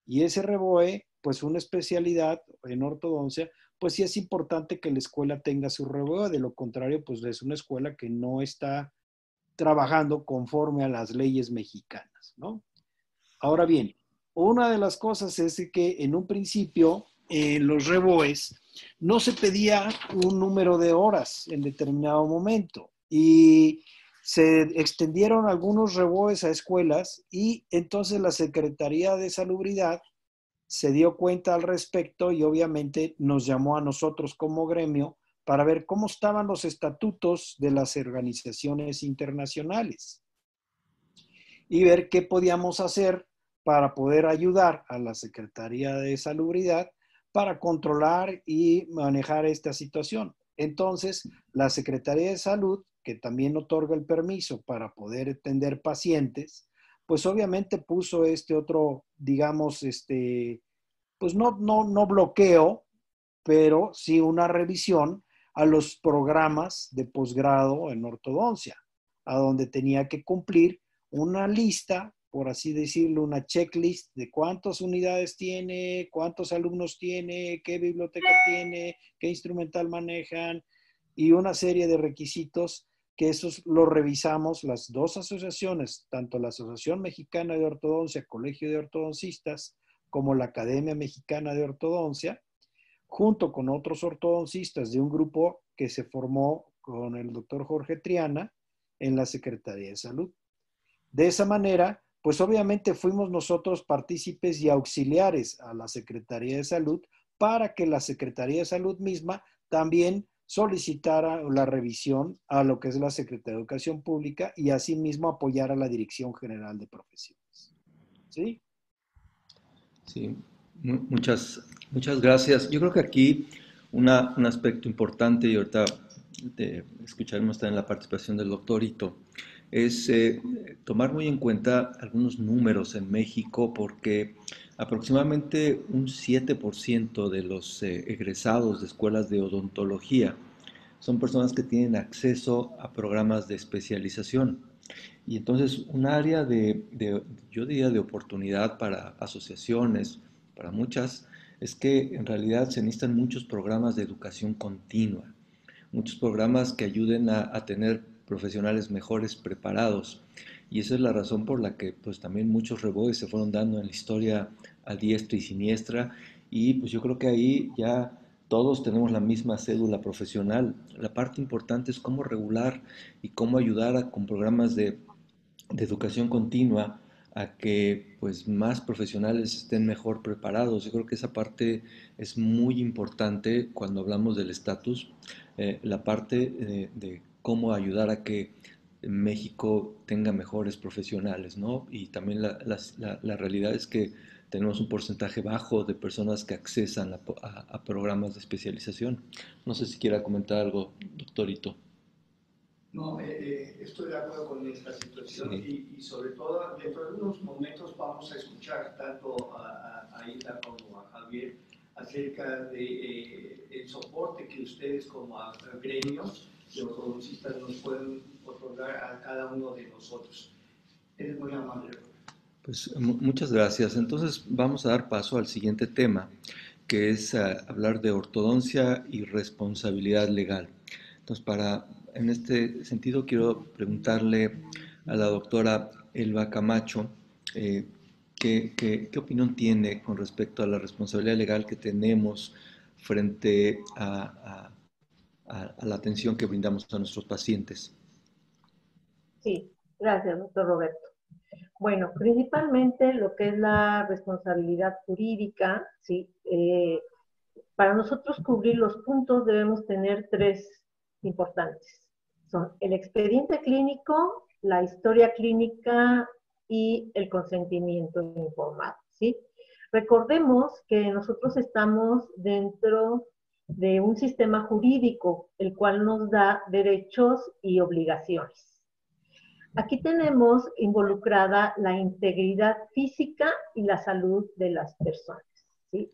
Y ese REVOE, pues una especialidad en ortodoncia, pues sí es importante que la escuela tenga su REVOE. De lo contrario, pues es una escuela que no está trabajando conforme a las leyes mexicanas, ¿no? Ahora bien, una de las cosas es que en un principio los REVOEs no se pedía un número de horas en determinado momento y se extendieron algunos REVOEs a escuelas y entonces la Secretaría de Salubridad se dio cuenta al respecto y obviamente nos llamó a nosotros como gremio para ver cómo estaban los estatutos de las organizaciones internacionales. y ver qué podíamos hacer para poder ayudar a la Secretaría de Salubridad para controlar y manejar esta situación. Entonces, la Secretaría de Salud, que también otorga el permiso para poder atender pacientes, pues obviamente puso este otro, digamos, pues no bloqueo, pero sí una revisión a los programas de posgrado en ortodoncia, a donde tenía que cumplir una lista, por así decirlo, una checklist de cuántas unidades tiene, cuántos alumnos tiene, qué biblioteca tiene, qué instrumental manejan y una serie de requisitos que esos los revisamos las dos asociaciones, tanto la Asociación Mexicana de Ortodoncia, Colegio de Ortodoncistas, como la Academia Mexicana de Ortodoncia, junto con otros ortodoncistas de un grupo que se formó con el doctor Jorge Triana en la Secretaría de Salud. De esa manera, pues obviamente fuimos nosotros partícipes y auxiliares a la Secretaría de Salud para que la Secretaría de Salud misma también solicitara la revisión a lo que es la Secretaría de Educación Pública y asimismo apoyar a la Dirección General de Profesiones. ¿Sí? Sí, muchas gracias. Yo creo que aquí un aspecto importante, y ahorita escucharemos también la participación del doctor Ito, es tomar muy en cuenta algunos números en México, porque aproximadamente un 7% de los egresados de escuelas de odontología son personas que tienen acceso a programas de especialización. Y entonces un área yo diría, de oportunidad para asociaciones, para muchas, es que en realidad se necesitan muchos programas de educación continua, muchos programas que ayuden a tener profesionales mejores preparados. Y esa es la razón por la que pues también muchos rebotes se fueron dando en la historia a diestra y siniestra. Y pues yo creo que ahí ya todos tenemos la misma cédula profesional. La parte importante es cómo regular y cómo ayudar con programas de educación continua a que pues más profesionales estén mejor preparados. Yo creo que esa parte es muy importante cuando hablamos del estatus, la parte de cómo ayudar a que México tenga mejores profesionales, ¿no? Y también la realidad es que tenemos un porcentaje bajo de personas que accesan a programas de especialización. No sé si quiera comentar algo, doctorito. No, estoy de acuerdo con esta situación, sí. y sobre todo dentro de unos momentos vamos a escuchar tanto a Isla como a Javier acerca de el soporte que ustedes como gremios de ortodoncistas nos pueden otorgar a cada uno de nosotros. Eres muy amable. Pues muchas gracias. Entonces vamos a dar paso al siguiente tema, que es hablar de ortodoncia y responsabilidad legal. Entonces, en este sentido, quiero preguntarle a la doctora Elba Camacho ¿qué opinión tiene con respecto a la responsabilidad legal que tenemos frente a la atención que brindamos a nuestros pacientes. Sí, gracias, doctor Roberto. Bueno, principalmente lo que es la responsabilidad jurídica, ¿sí? Para nosotros cubrir los puntos debemos tener tres importantes. Son el expediente clínico, la historia clínica y el consentimiento informado, ¿sí? Recordemos que nosotros estamos dentro de un sistema jurídico, el cual nos da derechos y obligaciones. Aquí tenemos involucrada la integridad física y la salud de las personas, ¿sí?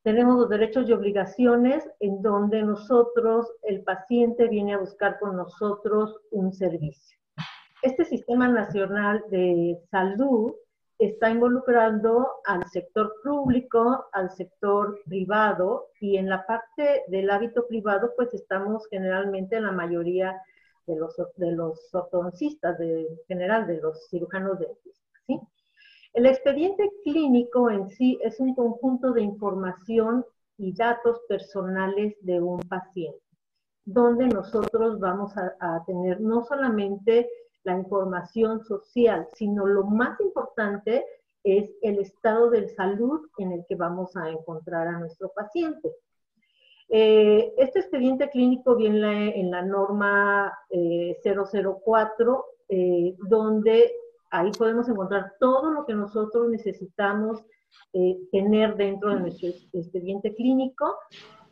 Tenemos los derechos y obligaciones en donde nosotros, el paciente viene a buscar con nosotros un servicio. Este Sistema Nacional de Salud está involucrando al sector público, al sector privado, y en la parte del ámbito privado, pues estamos generalmente en la mayoría de los ortodoncistas, en general de los cirujanos dentistas, ¿sí? El expediente clínico en sí es un conjunto de información y datos personales de un paciente, donde nosotros vamos a tener no solamente la información social, sino lo más importante es el estado de salud en el que vamos a encontrar a nuestro paciente. Este expediente clínico viene en la norma 004, donde ahí podemos encontrar todo lo que nosotros necesitamos tener dentro de nuestro expediente clínico,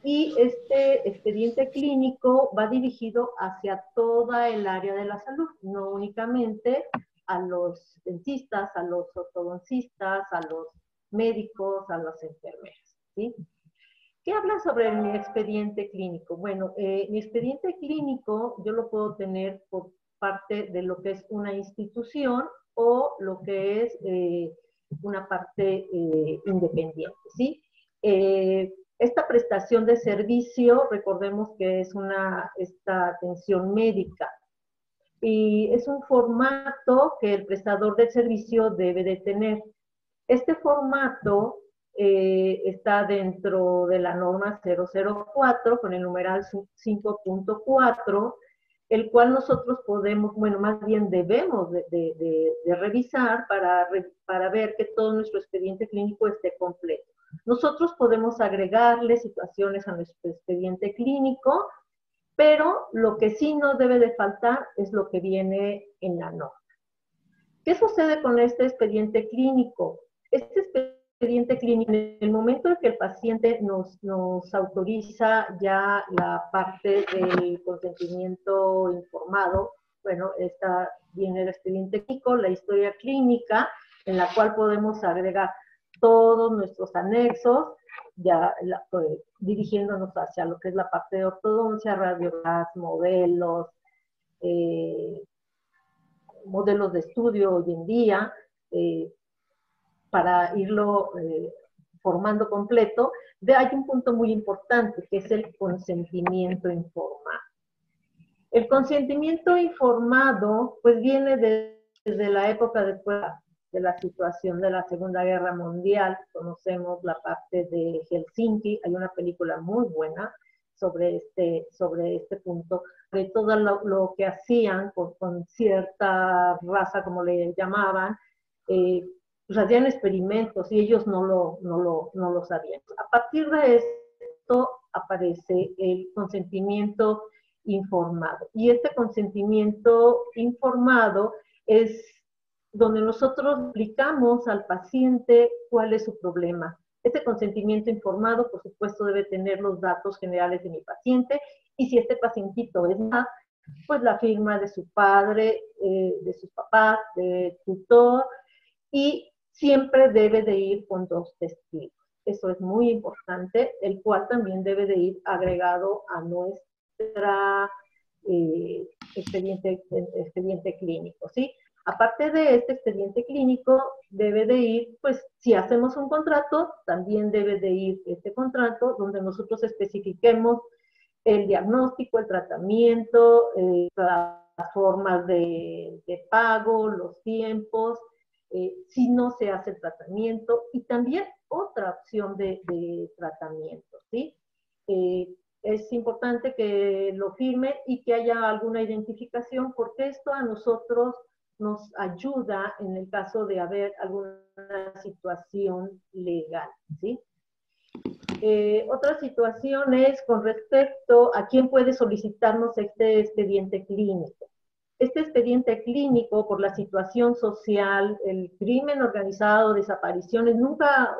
y este expediente clínico va dirigido hacia toda el área de la salud, no únicamente a los dentistas, a los ortodoncistas, a los médicos, a las enfermeras, ¿sí? ¿Qué habla sobre mi expediente clínico? Bueno, mi expediente clínico yo lo puedo tener por parte de lo que es una institución o lo que es una parte independiente, ¿sí? Esta prestación de servicio, recordemos que es esta atención médica, y es un formato que el prestador del servicio debe de tener. Este formato está dentro de la norma 004 con el numeral 5.4, el cual nosotros podemos, bueno, más bien debemos de revisar para ver que todo nuestro expediente clínico esté completo. Nosotros podemos agregarle situaciones a nuestro expediente clínico, pero lo que sí no debe de faltar es lo que viene en la norma. ¿Qué sucede con este expediente clínico? Este expediente clínico, en el momento en que el paciente nos autoriza ya la parte del consentimiento informado, bueno, viene el expediente clínico, la historia clínica, en la cual podemos agregar todos nuestros anexos, ya dirigiéndonos hacia lo que es la parte de ortodoncia, radiografías, modelos de estudio hoy en día, para irlo formando completo. Hay un punto muy importante, que es el consentimiento informado. El consentimiento informado, pues viene desde la época después de la situación de la Segunda Guerra Mundial. Conocemos la parte de Helsinki, hay una película muy buena sobre este punto, de todo lo que hacían con cierta raza, como le llamaban, pues hacían experimentos y ellos no lo sabían. A partir de esto aparece el consentimiento informado. Y este consentimiento informado es donde nosotros explicamos al paciente cuál es su problema. Este consentimiento informado, por supuesto, debe tener los datos generales de mi paciente, y si este pacientito es más, pues la firma de su padre, de sus papás, de tutor, y siempre debe de ir con 2 testigos. Eso es muy importante, el cual también debe de ir agregado a nuestra expediente clínico, ¿sí? Aparte de este expediente clínico, debe de ir, pues, si hacemos un contrato, también debe de ir este contrato donde nosotros especifiquemos el diagnóstico, el tratamiento, las formas de pago, los tiempos, si no se hace el tratamiento, y también otra opción de tratamiento, ¿sí? Es importante que lo firme y que haya alguna identificación, porque esto a nosotros nos ayuda en el caso de haber alguna situación legal, ¿sí? Otra situación es con respecto a quién puede solicitarnos este expediente clínico. Este expediente clínico, por la situación social, el crimen organizado, desapariciones,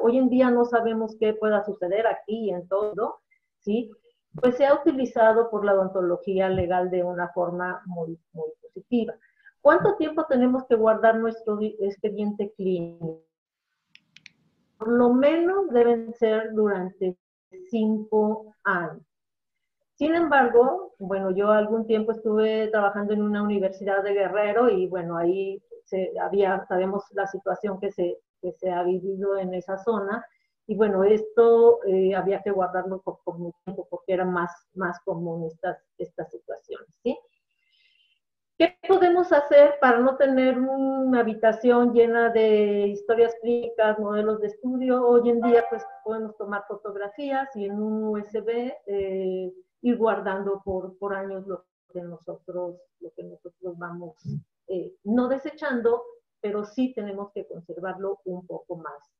hoy en día no sabemos qué pueda suceder aquí y en todo, ¿sí? Pues se ha utilizado por la odontología legal de una forma muy, muy positiva. ¿Cuánto tiempo tenemos que guardar nuestro expediente clínico? Por lo menos deben ser durante 5 años. Sin embargo, bueno, yo algún tiempo estuve trabajando en una universidad de Guerrero y bueno, ahí sabemos la situación que se ha vivido en esa zona, y bueno, esto había que guardarlo por mucho tiempo porque eran más común estas situaciones, ¿sí? ¿Qué podemos hacer para no tener una habitación llena de historias clínicas, modelos de estudio? Hoy en día, pues, podemos tomar fotografías y en un USB ir guardando por años lo que nosotros vamos no desechando, pero sí tenemos que conservarlo un poco más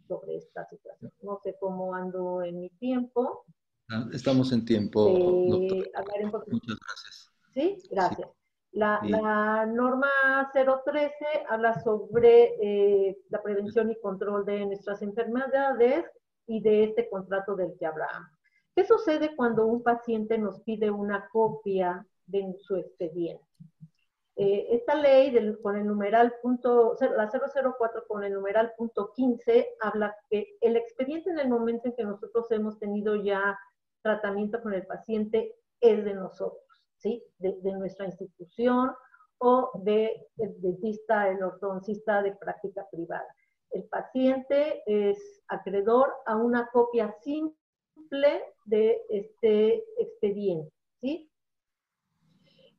sobre esta situación. No sé cómo ando en mi tiempo. Estamos en tiempo, doctor. Hablaré un poquito. Muchas gracias. ¿Sí? Gracias. Sí. La norma 013 habla sobre la prevención y control de nuestras enfermedades y de este contrato del que hablábamos. ¿Qué sucede cuando un paciente nos pide una copia de su expediente? Esta ley con el numeral la 004 con el numeral punto 15 habla que el expediente en el momento en que nosotros hemos tenido ya tratamiento con el paciente es de nosotros, ¿sí? De nuestra institución o del dentista, el ortodoncista de práctica privada. El paciente es acreedor a una copia simple de este expediente, ¿sí?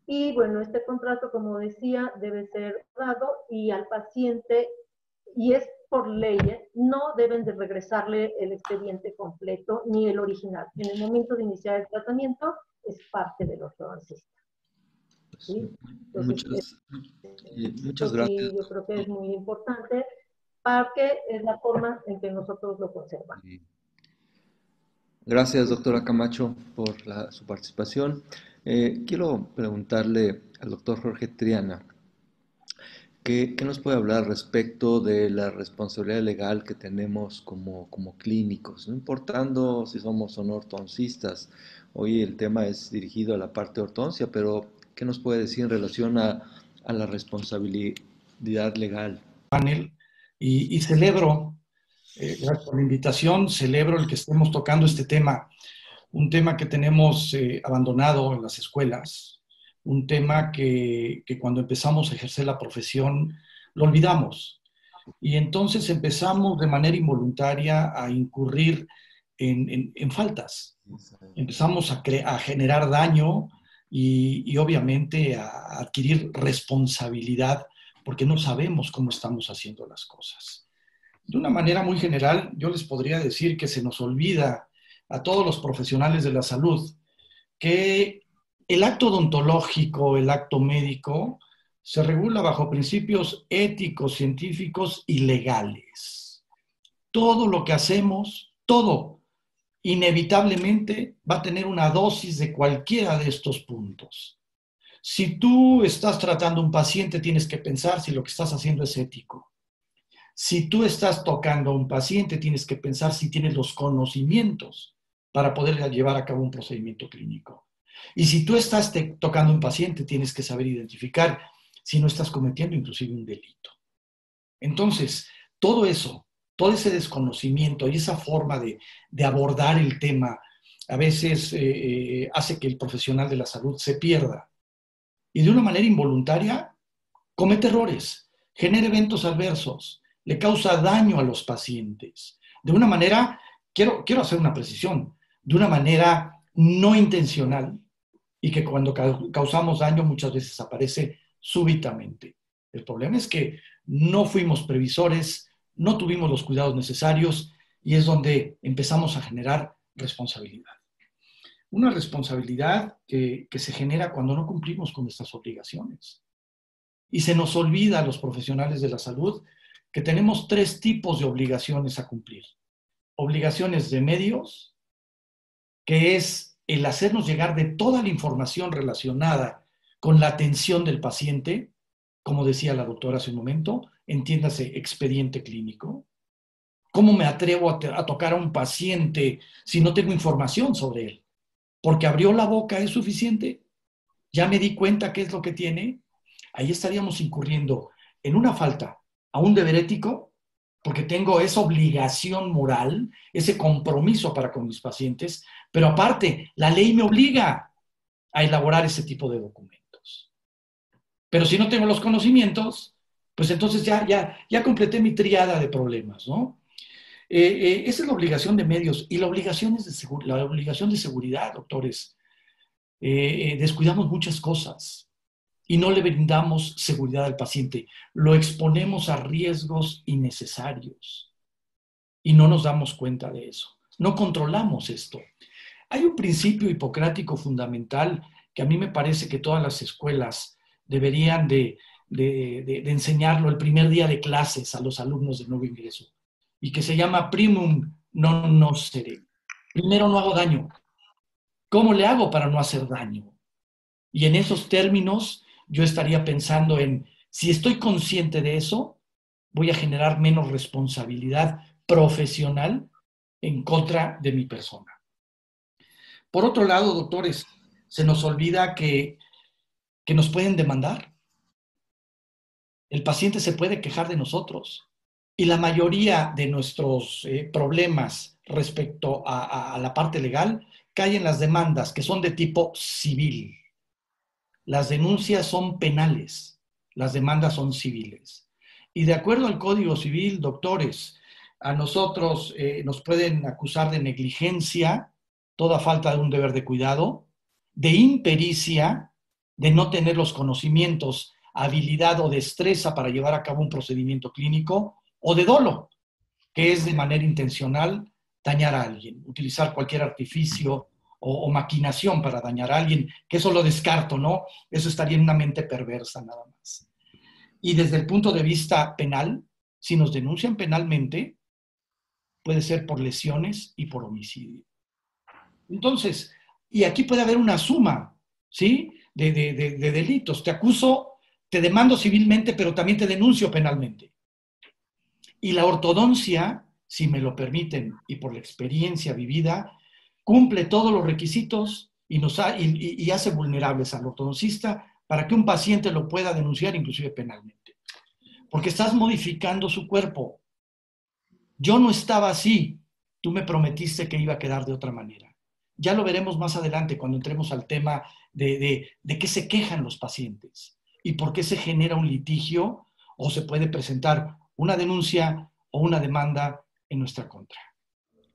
Y bueno, este contrato, como decía, debe ser dado y al paciente, y es por ley, no deben de regresarle el expediente completo ni el original. En el momento de iniciar el tratamiento es parte del ortodoncista. ¿Sí? Entonces, muchas gracias. Sí, yo creo que es muy importante porque es la forma en que nosotros lo conservamos. Gracias, doctora Camacho, por su participación. Quiero preguntarle al doctor Jorge Triana, ¿qué nos puede hablar respecto de la responsabilidad legal que tenemos como clínicos? No importando si somos o no ortodoncistas, hoy el tema es dirigido a la parte de ortodoncia, pero ¿qué nos puede decir en relación a la responsabilidad legal? Panel, y celebro, gracias por la invitación, celebro el que estemos tocando este tema, un tema que tenemos abandonado en las escuelas, un tema que cuando empezamos a ejercer la profesión lo olvidamos. Y entonces empezamos de manera involuntaria a incurrir en faltas. Empezamos a generar daño y obviamente a adquirir responsabilidad porque no sabemos cómo estamos haciendo las cosas. De una manera muy general, yo les podría decir que se nos olvida a todos los profesionales de la salud que el acto odontológico, el acto médico, se regula bajo principios éticos, científicos y legales. Todo lo que hacemos, todo, inevitablemente va a tener una dosis de cualquiera de estos puntos. Si tú estás tratando a un paciente, tienes que pensar si lo que estás haciendo es ético. Si tú estás tocando a un paciente, tienes que pensar si tienes los conocimientos para poder llevar a cabo un procedimiento clínico. Y si tú estás tocando a un paciente, tienes que saber identificar si no estás cometiendo inclusive un delito. Entonces, todo eso, todo ese desconocimiento y esa forma de abordar el tema a veces hace que el profesional de la salud se pierda. Y de una manera involuntaria comete errores, genera eventos adversos, le causa daño a los pacientes. De una manera, quiero hacer una precisión, de una manera no intencional y que cuando causamos daño muchas veces aparece súbitamente. El problema es que no fuimos previsores, no tuvimos los cuidados necesarios y es donde empezamos a generar responsabilidad. Una responsabilidad que se genera cuando no cumplimos con nuestras obligaciones. Y se nos olvida a los profesionales de la salud que tenemos 3 tipos de obligaciones a cumplir. Obligaciones de medios, que es el hacernos llegar de toda la información relacionada con la atención del paciente, como decía la doctora hace un momento, entiéndase expediente clínico. ¿Cómo me atrevo a tocar a un paciente si no tengo información sobre él? Porque abrió la boca, ¿es suficiente? ¿Ya me di cuenta qué es lo que tiene? Ahí estaríamos incurriendo en una falta a un deber ético, porque tengo esa obligación moral, ese compromiso para con mis pacientes, pero aparte, la ley me obliga a elaborar ese tipo de documentos. Pero si no tengo los conocimientos, pues entonces ya completé mi triada de problemas, ¿no? Esa es la obligación de medios y la obligación de seguridad, doctores. Descuidamos muchas cosas y no le brindamos seguridad al paciente. Lo exponemos a riesgos innecesarios y no nos damos cuenta de eso. No controlamos esto. Hay un principio hipocrático fundamental que a mí me parece que todas las escuelas deberían de enseñarlo el primer día de clases a los alumnos de nuevo ingreso y que se llama primum non nocere. Primero, no hago daño. ¿Cómo le hago para no hacer daño? Y en esos términos yo estaría pensando en, si estoy consciente de eso, voy a generar menos responsabilidad profesional en contra de mi persona. Por otro lado, doctores, se nos olvida que nos pueden demandar. El paciente se puede quejar de nosotros. Y la mayoría de nuestros problemas respecto a la parte legal caen en las demandas, que son de tipo civil. Las denuncias son penales, las demandas son civiles. Y de acuerdo al Código Civil, doctores, a nosotros nos pueden acusar de negligencia, toda falta de un deber de cuidado, de impericia, de no tener los conocimientos, habilidad o destreza para llevar a cabo un procedimiento clínico, o de dolo, que es de manera intencional dañar a alguien, utilizar cualquier artificio o maquinación para dañar a alguien, que eso lo descarto, ¿no? Eso estaría en una mente perversa nada más. Y desde el punto de vista penal, si nos denuncian penalmente, puede ser por lesiones y por homicidio. Entonces, y aquí puede haber una suma, ¿sí? De delitos. Te acuso, te demando civilmente, pero también te denuncio penalmente. Y la ortodoncia, si me lo permiten, y por la experiencia vivida, cumple todos los requisitos y hace vulnerables al ortodoncista para que un paciente lo pueda denunciar inclusive penalmente. Porque estás modificando su cuerpo. Yo no estaba así, tú me prometiste que iba a quedar de otra manera. Ya lo veremos más adelante cuando entremos al tema de qué se quejan los pacientes y por qué se genera un litigio o se puede presentar una denuncia o una demanda en nuestra contra.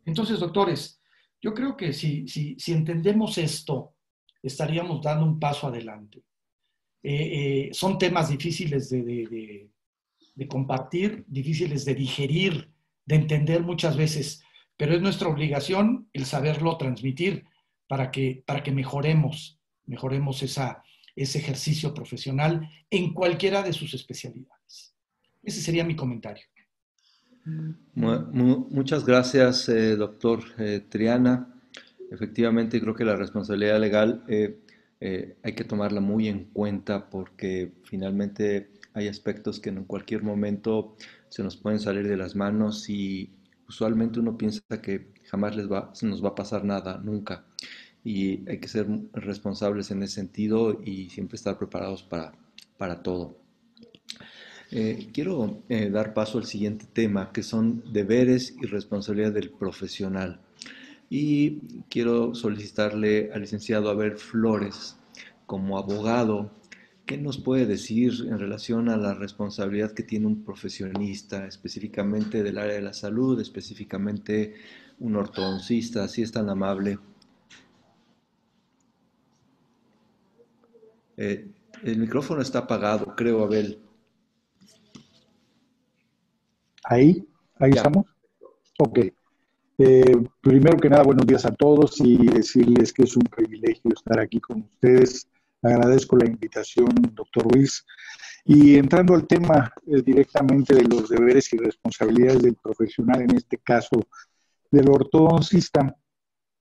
Entonces, doctores, yo creo que si entendemos esto, estaríamos dando un paso adelante. Son temas difíciles de compartir, difíciles de digerir, de entender muchas veces, pero es nuestra obligación el saberlo transmitir para que mejoremos ese ejercicio profesional en cualquiera de sus especialidades. Ese sería mi comentario. Muchas gracias, doctor Triana. Efectivamente, creo que la responsabilidad legal hay que tomarla muy en cuenta porque finalmente hay aspectos que en cualquier momento se nos pueden salir de las manos y usualmente uno piensa que jamás se nos va a pasar nada, nunca. Y hay que ser responsables en ese sentido y siempre estar preparados para todo. Quiero dar paso al siguiente tema, que son deberes y responsabilidad del profesional. Y quiero solicitarle al licenciado Abel Flores, como abogado, ¿qué nos puede decir en relación a la responsabilidad que tiene un profesionista, específicamente del área de la salud, específicamente un ortodoncista, si es tan amable? El micrófono está apagado, creo, Abel. Ahí estamos. Ok. Primero que nada, buenos días a todos y decirles que es un privilegio estar aquí con ustedes. Agradezco la invitación, doctor Ruiz. Y entrando al tema directamente de los deberes y responsabilidades del profesional, en este caso del ortodoncista,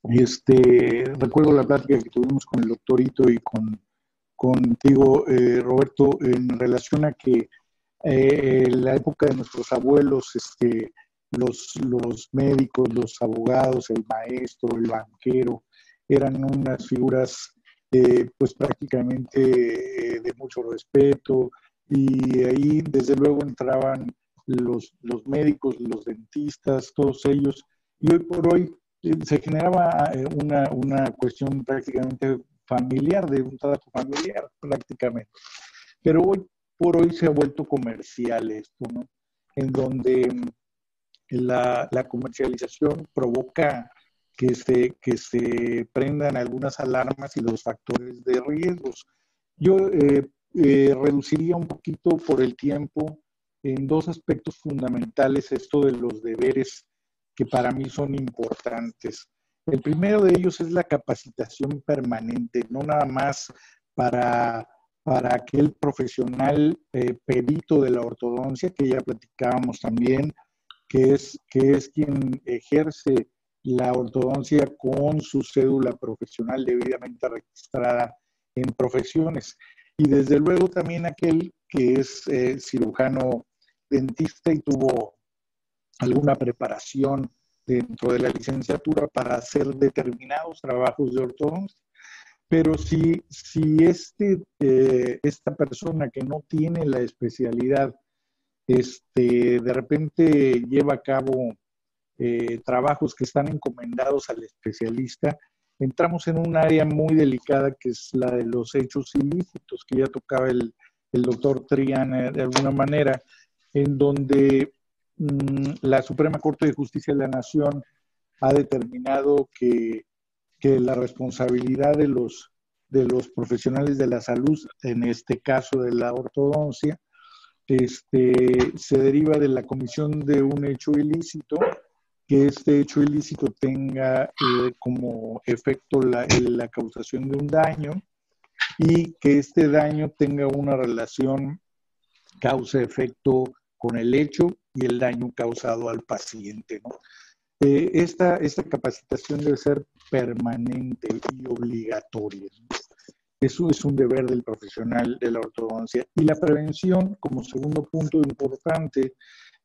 recuerdo la plática que tuvimos con el doctorito y contigo, Roberto, en relación a que en la época de nuestros abuelos, los médicos, los abogados, el maestro, el banquero, eran unas figuras pues prácticamente de mucho respeto, y ahí desde luego entraban los médicos, los dentistas, todos ellos, y hoy por hoy se generaba una cuestión prácticamente familiar, de un trato familiar prácticamente, pero hoy por hoy se ha vuelto comercial esto, ¿no? En donde la comercialización provoca que se prendan algunas alarmas y los factores de riesgos. Yo reduciría un poquito por el tiempo en dos aspectos fundamentales esto de los deberes que para mí son importantes. El primero de ellos es la capacitación permanente, no nada más para aquel profesional perito de la ortodoncia, que ya platicábamos también, que es quien ejerce la ortodoncia con su cédula profesional debidamente registrada en profesiones. y desde luego también aquel que es cirujano dentista y tuvo alguna preparación dentro de la licenciatura para hacer determinados trabajos de ortodoncia. Pero si esta persona que no tiene la especialidad, de repente lleva a cabo trabajos que están encomendados al especialista, entramos en un área muy delicada que es la de los hechos ilícitos, que ya tocaba el doctor Triana de alguna manera, en donde la Suprema Corte de Justicia de la Nación ha determinado que la responsabilidad de los profesionales de la salud, en este caso de la ortodoncia, se deriva de la comisión de un hecho ilícito, que este hecho ilícito tenga como efecto la causación de un daño y que este daño tenga una relación causa-efecto con el hecho y el daño causado al paciente, ¿no? Esta capacitación debe ser permanente y obligatoria, ¿no? Eso es un deber del profesional de la ortodoncia. Y la prevención, como segundo punto importante,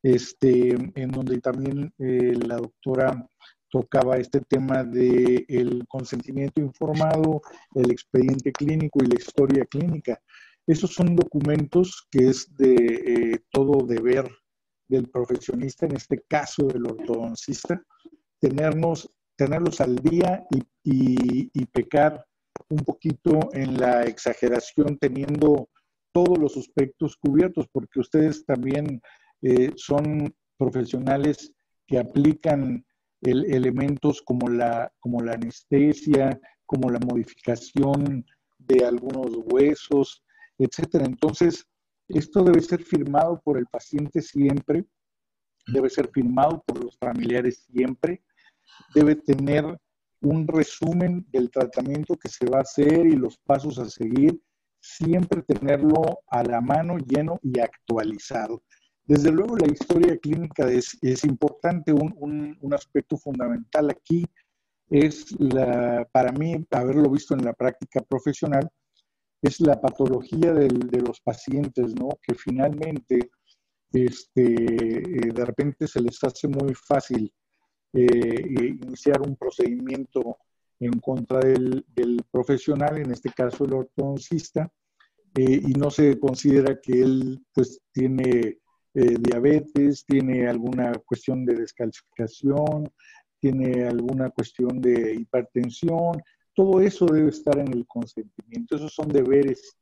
en donde también la doctora tocaba este tema del consentimiento informado, el expediente clínico y la historia clínica. Esos son documentos que es de todo deber del profesionista, en este caso del ortodoncista, tenerlos al día y pecar un poquito en la exageración, teniendo todos los aspectos cubiertos, porque ustedes también son profesionales que aplican elementos como la anestesia, como la modificación de algunos huesos, etcétera. Entonces, esto debe ser firmado por el paciente siempre, debe ser firmado por los familiares siempre, debe tener un resumen del tratamiento que se va a hacer y los pasos a seguir, siempre tenerlo a la mano, lleno y actualizado. Desde luego la historia clínica es importante, un aspecto fundamental aquí es, para mí, haberlo visto en la práctica profesional, es la patología de los pacientes, ¿no? Que finalmente de repente se les hace muy fácil iniciar un procedimiento en contra del profesional, en este caso el ortodoncista, y no se considera que él pues tiene diabetes, tiene alguna cuestión de descalcificación, tiene alguna cuestión de hipertensión. Todo eso debe estar en el consentimiento. Esos son deberes,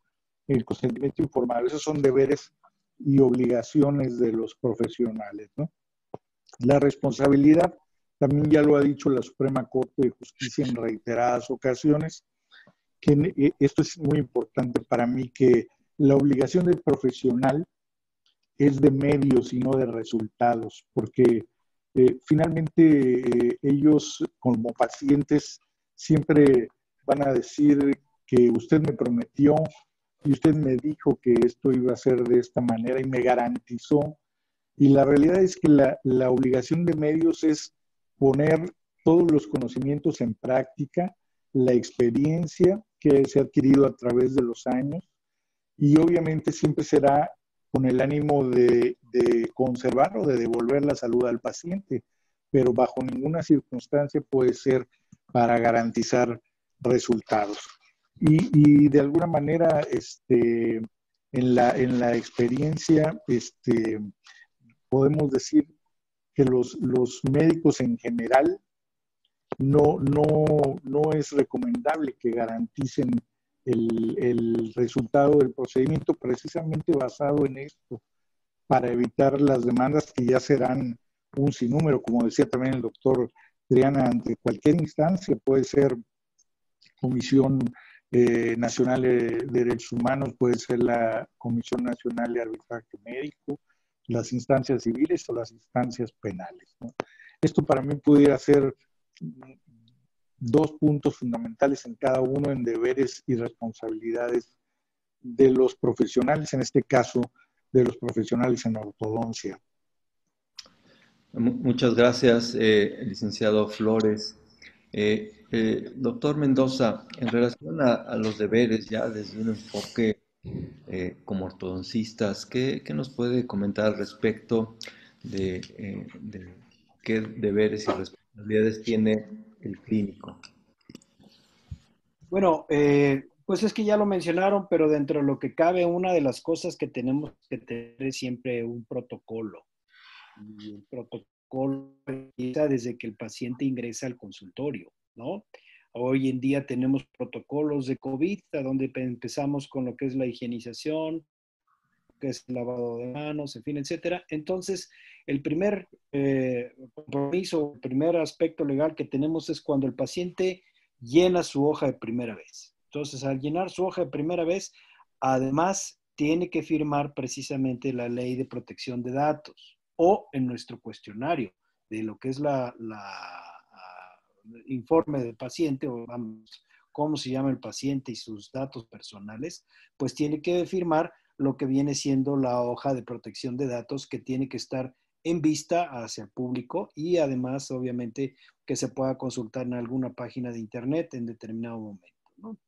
el consentimiento informado, esos son deberes y obligaciones de los profesionales, ¿no? La responsabilidad, también ya lo ha dicho la Suprema Corte de Justicia en reiteradas ocasiones, que esto es muy importante para mí, que la obligación del profesional es de medios y no de resultados, porque finalmente ellos como pacientes siempre van a decir que usted me prometió y usted me dijo que esto iba a ser de esta manera y me garantizó. Y la realidad es que la obligación de medios es poner todos los conocimientos en práctica, la experiencia que se ha adquirido a través de los años, y obviamente siempre será con el ánimo de conservar o de devolver la salud al paciente, pero bajo ninguna circunstancia puede ser para garantizar resultados. Y de alguna manera, en la experiencia, podemos decir que los médicos en general no es recomendable que garanticen el resultado del procedimiento precisamente basado en esto, para evitar las demandas que ya serán un sinnúmero, como decía también el doctor Triana, ante cualquier instancia, puede ser Comisión Nacional de Derechos Humanos, puede ser la Comisión Nacional de Arbitraje Médico, las instancias civiles o las instancias penales, ¿no? Esto para mí pudiera ser dos puntos fundamentales en cada uno, en deberes y responsabilidades de los profesionales, en este caso de los profesionales en ortodoncia. Muchas gracias, licenciado Flores. Doctor Mendoza, en relación a los deberes, ya desde un enfoque como ortodoncistas. ¿Qué nos puede comentar al respecto de qué deberes y responsabilidades tiene el clínico? Bueno, pues es que ya lo mencionaron, pero dentro de lo que cabe, una de las cosas que tenemos que tener es siempre un protocolo. Y el protocolo empieza desde que el paciente ingresa al consultorio, ¿no? Hoy en día tenemos protocolos de COVID, a donde empezamos con lo que es la higienización, que es el lavado de manos, en fin, etcétera. Entonces, el primer compromiso, el primer aspecto legal que tenemos es cuando el paciente llena su hoja de primera vez. Entonces, al llenar su hoja de primera vez, además tiene que firmar precisamente la ley de protección de datos o en nuestro cuestionario de lo que es la informe del paciente o vamos, cómo se llama el paciente y sus datos personales, pues tiene que firmar lo que viene siendo la hoja de protección de datos que tiene que estar en vista hacia el público y además, obviamente, que se pueda consultar en alguna página de internet en determinado momento, ¿no?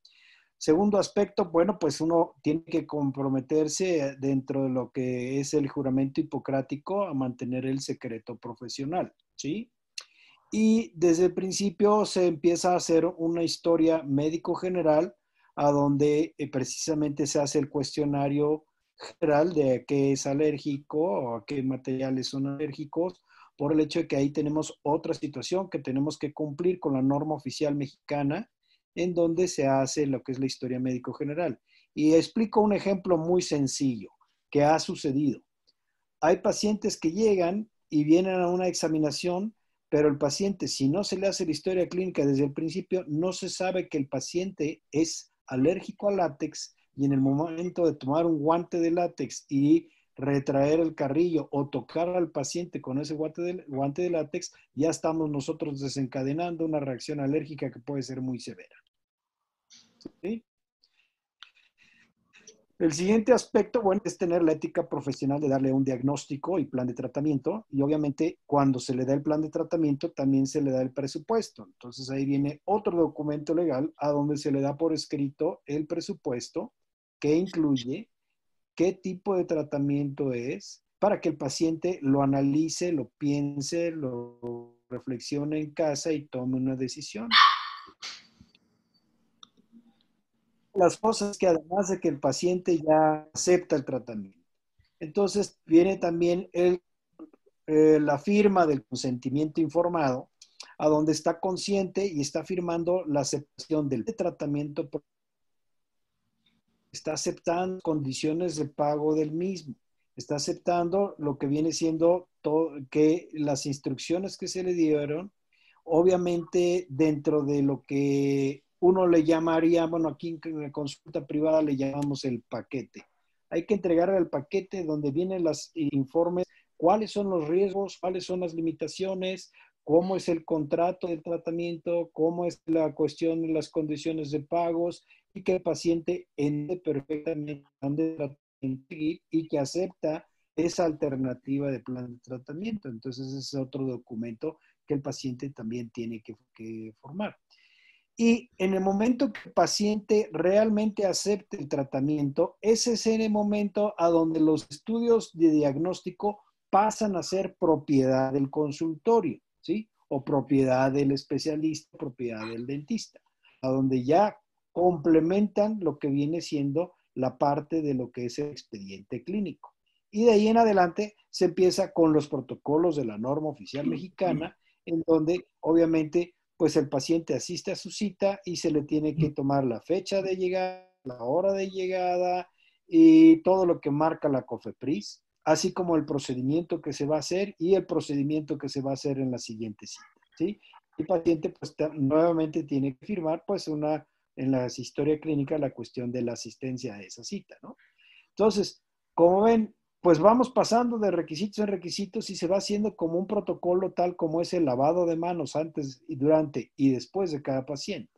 Segundo aspecto, bueno, pues uno tiene que comprometerse dentro de lo que es el juramento hipocrático a mantener el secreto profesional, ¿sí? Y desde el principio se empieza a hacer una historia médico general a donde precisamente se hace el cuestionario general de a qué es alérgico o a qué materiales son alérgicos, por el hecho de que ahí tenemos otra situación que tenemos que cumplir con la norma oficial mexicana en donde se hace lo que es la historia médico general. Y explico un ejemplo muy sencillo que ha sucedido. Hay pacientes que llegan y vienen a una examinación, pero el paciente, si no se le hace la historia clínica desde el principio, no se sabe que el paciente es alérgico al látex y en el momento de tomar un guante de látex y retraer el carrillo o tocar al paciente con ese guante de látex, ya estamos nosotros desencadenando una reacción alérgica que puede ser muy severa. ¿Sí? El siguiente aspecto, bueno, es tener la ética profesional de darle un diagnóstico y plan de tratamiento. Y obviamente, cuando se le da el plan de tratamiento, también se le da el presupuesto. Entonces, ahí viene otro documento legal a donde se le da por escrito el presupuesto que incluye qué tipo de tratamiento es para que el paciente lo analice, lo piense, lo reflexione en casa y tome una decisión. Las cosas que además de que el paciente ya acepta el tratamiento. Entonces viene también la firma del consentimiento informado, a donde está consciente y está firmando la aceptación del tratamiento, está aceptando condiciones de pago del mismo, está aceptando lo que viene siendo todo, que las instrucciones que se le dieron, obviamente dentro de lo que uno le llamaría, bueno, aquí en la consulta privada le llamamos el paquete. Hay que entregarle el paquete donde vienen los informes, cuáles son los riesgos, cuáles son las limitaciones, cómo es el contrato del tratamiento, cómo es la cuestión de las condiciones de pagos y que el paciente entiende perfectamente y que acepta esa alternativa de plan de tratamiento. Entonces, ese es otro documento que el paciente también tiene que formar. Y en el momento que el paciente realmente acepte el tratamiento, ese es en el momento a donde los estudios de diagnóstico pasan a ser propiedad del consultorio, ¿sí? O propiedad del especialista, propiedad del dentista, a donde ya complementan lo que viene siendo la parte de lo que es el expediente clínico. Y de ahí en adelante se empieza con los protocolos de la norma oficial mexicana, en donde obviamente pues el paciente asiste a su cita y se le tiene que tomar la fecha de llegada, la hora de llegada y todo lo que marca la COFEPRIS, así como el procedimiento que se va a hacer y el procedimiento que se va a hacer en la siguiente cita, ¿sí? El paciente pues nuevamente tiene que firmar pues en la historia clínica la cuestión de la asistencia a esa cita, ¿no? Entonces, como ven, pues vamos pasando de requisitos en requisitos y se va haciendo como un protocolo tal como es el lavado de manos antes y durante y después de cada paciente.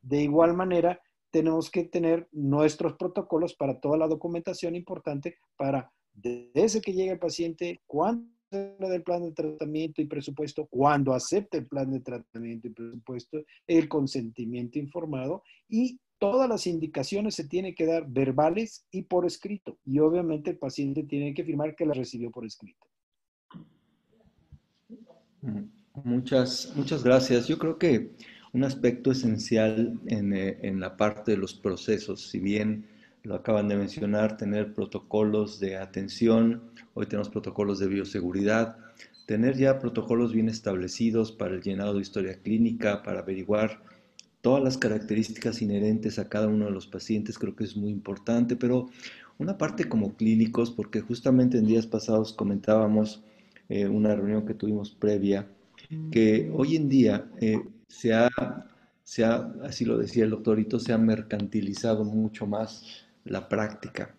De igual manera, tenemos que tener nuestros protocolos para toda la documentación importante para desde que llega el paciente, cuándo del plan de tratamiento y presupuesto, cuando acepte el plan de tratamiento y presupuesto, el consentimiento informado y todas las indicaciones se tienen que dar verbales y por escrito. Y obviamente el paciente tiene que firmar que las recibió por escrito. Muchas gracias. Yo creo que un aspecto esencial en la parte de los procesos, si bien lo acaban de mencionar, tener protocolos de atención, hoy tenemos protocolos de bioseguridad, tener ya protocolos bien establecidos para el llenado de historia clínica, para averiguar todas las características inherentes a cada uno de los pacientes, creo que es muy importante, pero una parte como clínicos, porque justamente en días pasados comentábamos una reunión que tuvimos previa, que hoy en día así lo decía el doctorito, se ha mercantilizado mucho más la práctica.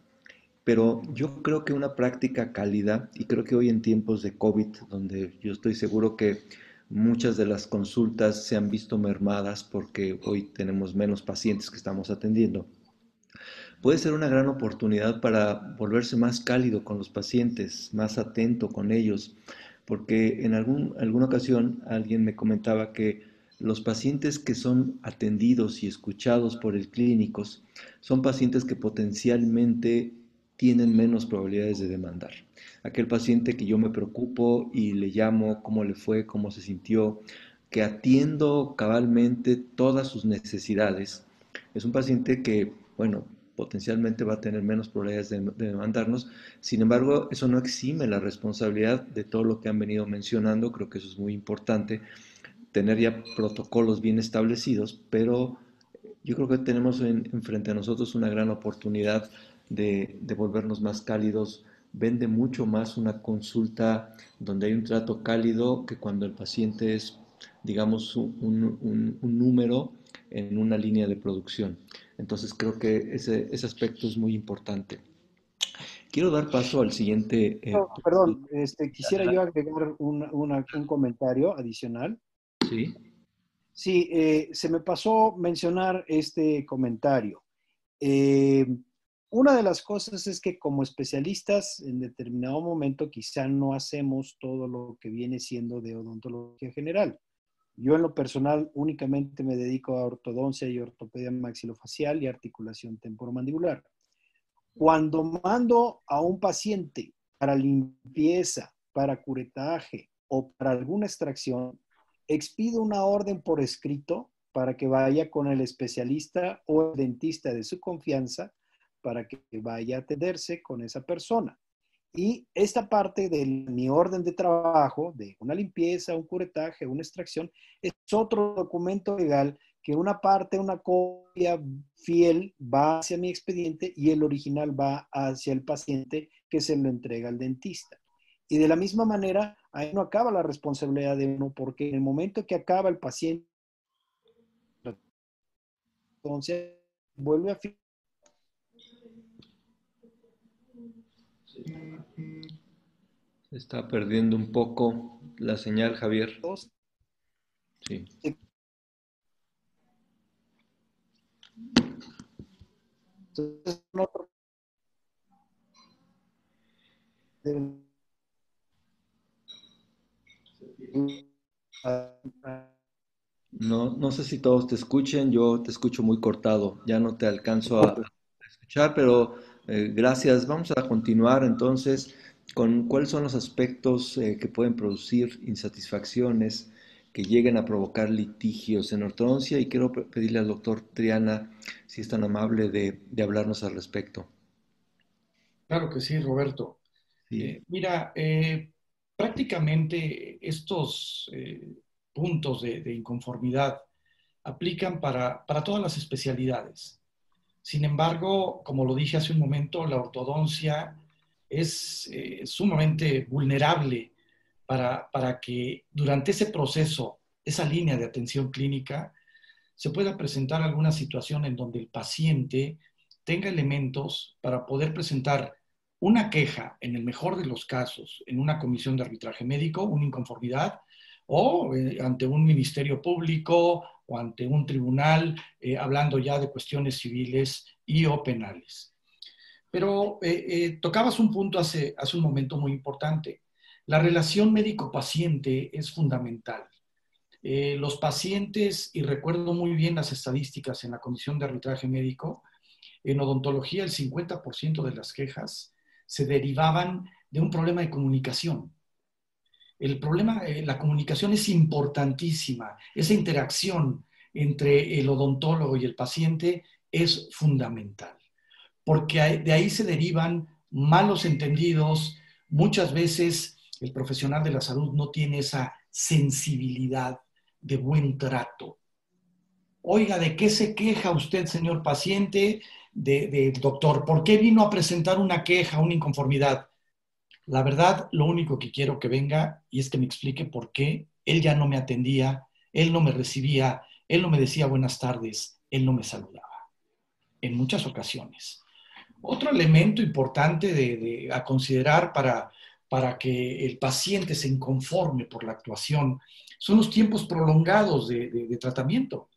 Pero yo creo que una práctica cálida, y creo que hoy en tiempos de COVID, donde yo estoy seguro que muchas de las consultas se han visto mermadas porque hoy tenemos menos pacientes que estamos atendiendo, puede ser una gran oportunidad para volverse más cálido con los pacientes, más atento con ellos, porque en alguna ocasión alguien me comentaba que los pacientes que son atendidos y escuchados por el clínicos son pacientes que potencialmente tienen menos probabilidades de demandar. Aquel paciente que yo me preocupo y le llamo cómo le fue, cómo se sintió, que atiendo cabalmente todas sus necesidades, es un paciente que, bueno, potencialmente va a tener menos probabilidades de demandarnos. Sin embargo, eso no exime la responsabilidad de todo lo que han venido mencionando. Creo que eso es muy importante, tener ya protocolos bien establecidos, pero yo creo que tenemos frente a nosotros una gran oportunidad de volvernos más cálidos. Vende mucho más una consulta donde hay un trato cálido que cuando el paciente es, digamos, un número en una línea de producción. Entonces creo que ese aspecto es muy importante. Quiero dar paso al siguiente. Perdón, quisiera yo agregar un comentario adicional. Sí. Sí, se me pasó mencionar este comentario. Una de las cosas es que como especialistas en determinado momento quizá no hacemos todo lo que viene siendo de odontología general. Yo en lo personal únicamente me dedico a ortodoncia y ortopedia maxilofacial y articulación temporomandibular. Cuando mando a un paciente para limpieza, para curetaje o para alguna extracción, expido una orden por escrito para que vaya con el especialista o el dentista de su confianza para que vaya a atenderse con esa persona. Y esta parte de mi orden de trabajo, de una limpieza, un curetaje, una extracción, es otro documento legal que una parte, una copia fiel va hacia mi expediente y el original va hacia el paciente que se lo entrega al dentista. Y de la misma manera, ahí no acaba la responsabilidad de uno, porque en el momento que acaba el paciente, entonces vuelve a firmar. Se está perdiendo un poco la señal, Javier. Sí. No sé si todos te escuchen, yo te escucho muy cortado, ya no te alcanzo a escuchar, pero gracias. Vamos a continuar entonces con cuáles son los aspectos que pueden producir insatisfacciones, que lleguen a provocar litigios en ortodoncia, y quiero pedirle al doctor Triana si es tan amable de hablarnos al respecto. Claro que sí, Roberto. Sí. Mira, prácticamente estos puntos de inconformidad aplican para todas las especialidades. Sin embargo, como lo dije hace un momento, la ortodoncia es sumamente vulnerable para que durante ese proceso, esa línea de atención clínica, se pueda presentar alguna situación en donde el paciente tenga elementos para poder presentar una queja, en el mejor de los casos, en una comisión de arbitraje médico, una inconformidad, o ante un ministerio público o ante un tribunal, hablando ya de cuestiones civiles y o penales. Pero tocabas un punto hace un momento muy importante. La relación médico-paciente es fundamental. Los pacientes, y recuerdo muy bien las estadísticas en la Comisión de Arbitraje Médico, en odontología el 50% de las quejas se derivaban de un problema de comunicación. El problema, la comunicación es importantísima. Esa interacción entre el odontólogo y el paciente es fundamental, porque de ahí se derivan malos entendidos. Muchas veces el profesional de la salud no tiene esa sensibilidad de buen trato. Oiga, ¿de qué se queja usted, señor paciente? Doctor, ¿por qué vino a presentar una queja, una inconformidad? La verdad, lo único que quiero que venga y es que me explique por qué él ya no me atendía, él no me recibía, él no me decía buenas tardes, él no me saludaba. En muchas ocasiones. Otro elemento importante a considerar para que el paciente se inconforme por la actuación son los tiempos prolongados de tratamiento.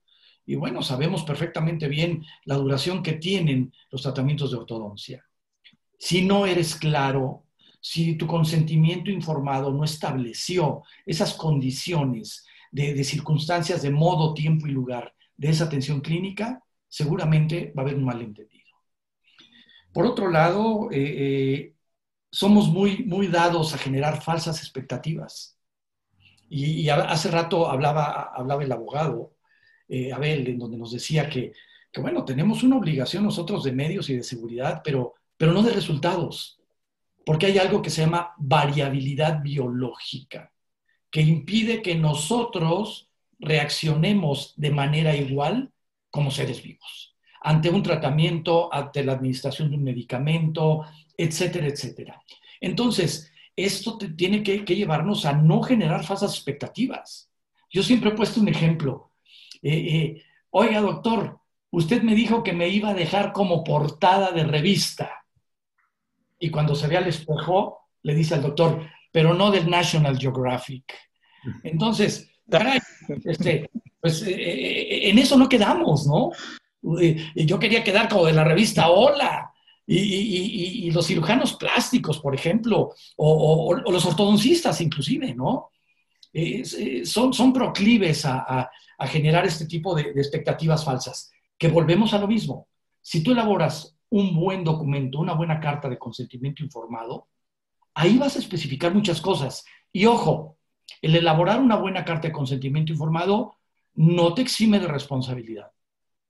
Y bueno, sabemos perfectamente bien la duración que tienen los tratamientos de ortodoncia. Si no eres claro, si tu consentimiento informado no estableció esas condiciones de circunstancias de modo, tiempo y lugar de esa atención clínica, seguramente va a haber un malentendido. Por otro lado, somos muy dados a generar falsas expectativas. Y hace rato hablaba el abogado, Abel, en donde nos decía que, bueno, tenemos una obligación nosotros de medios y de seguridad, pero no de resultados, porque hay algo que se llama variabilidad biológica, que impide que nosotros reaccionemos de manera igual como seres vivos, ante un tratamiento, ante la administración de un medicamento, etcétera, etcétera. Entonces, esto tiene que llevarnos a no generar falsas expectativas. Yo siempre he puesto un ejemplo. Oiga, doctor, usted me dijo que me iba a dejar como portada de revista. Y cuando se ve al espejo, le dice al doctor, pero no del National Geographic. Entonces, caray, pues en eso no quedamos, ¿no? Yo quería quedar como de la revista Hola. Y los cirujanos plásticos, por ejemplo, o los ortodoncistas inclusive, ¿no? Son proclives a generar este tipo de expectativas falsas, que volvemos a lo mismo. Si tú elaboras un buen documento, una buena carta de consentimiento informado, ahí vas a especificar muchas cosas. Y ojo, el elaborar una buena carta de consentimiento informado no te exime de responsabilidad.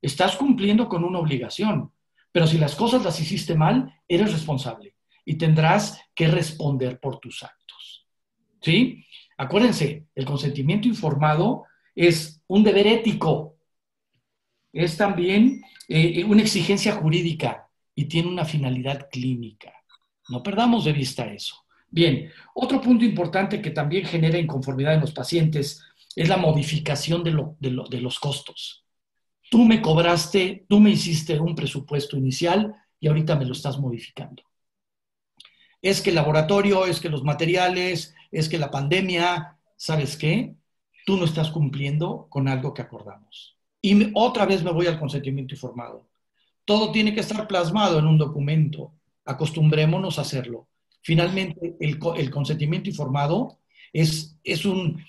Estás cumpliendo con una obligación, pero si las cosas las hiciste mal, eres responsable y tendrás que responder por tus actos. ¿Sí? Acuérdense, el consentimiento informado es un deber ético, es también una exigencia jurídica y tiene una finalidad clínica. No perdamos de vista eso. Bien, otro punto importante que también genera inconformidad en los pacientes es la modificación de los costos. Tú me cobraste, tú me hiciste un presupuesto inicial y ahorita me lo estás modificando. Es que el laboratorio, es que los materiales, es que la pandemia, ¿sabes qué? Tú no estás cumpliendo con algo que acordamos. Y otra vez me voy al consentimiento informado. Todo tiene que estar plasmado en un documento. Acostumbrémonos a hacerlo. Finalmente, el consentimiento informado es un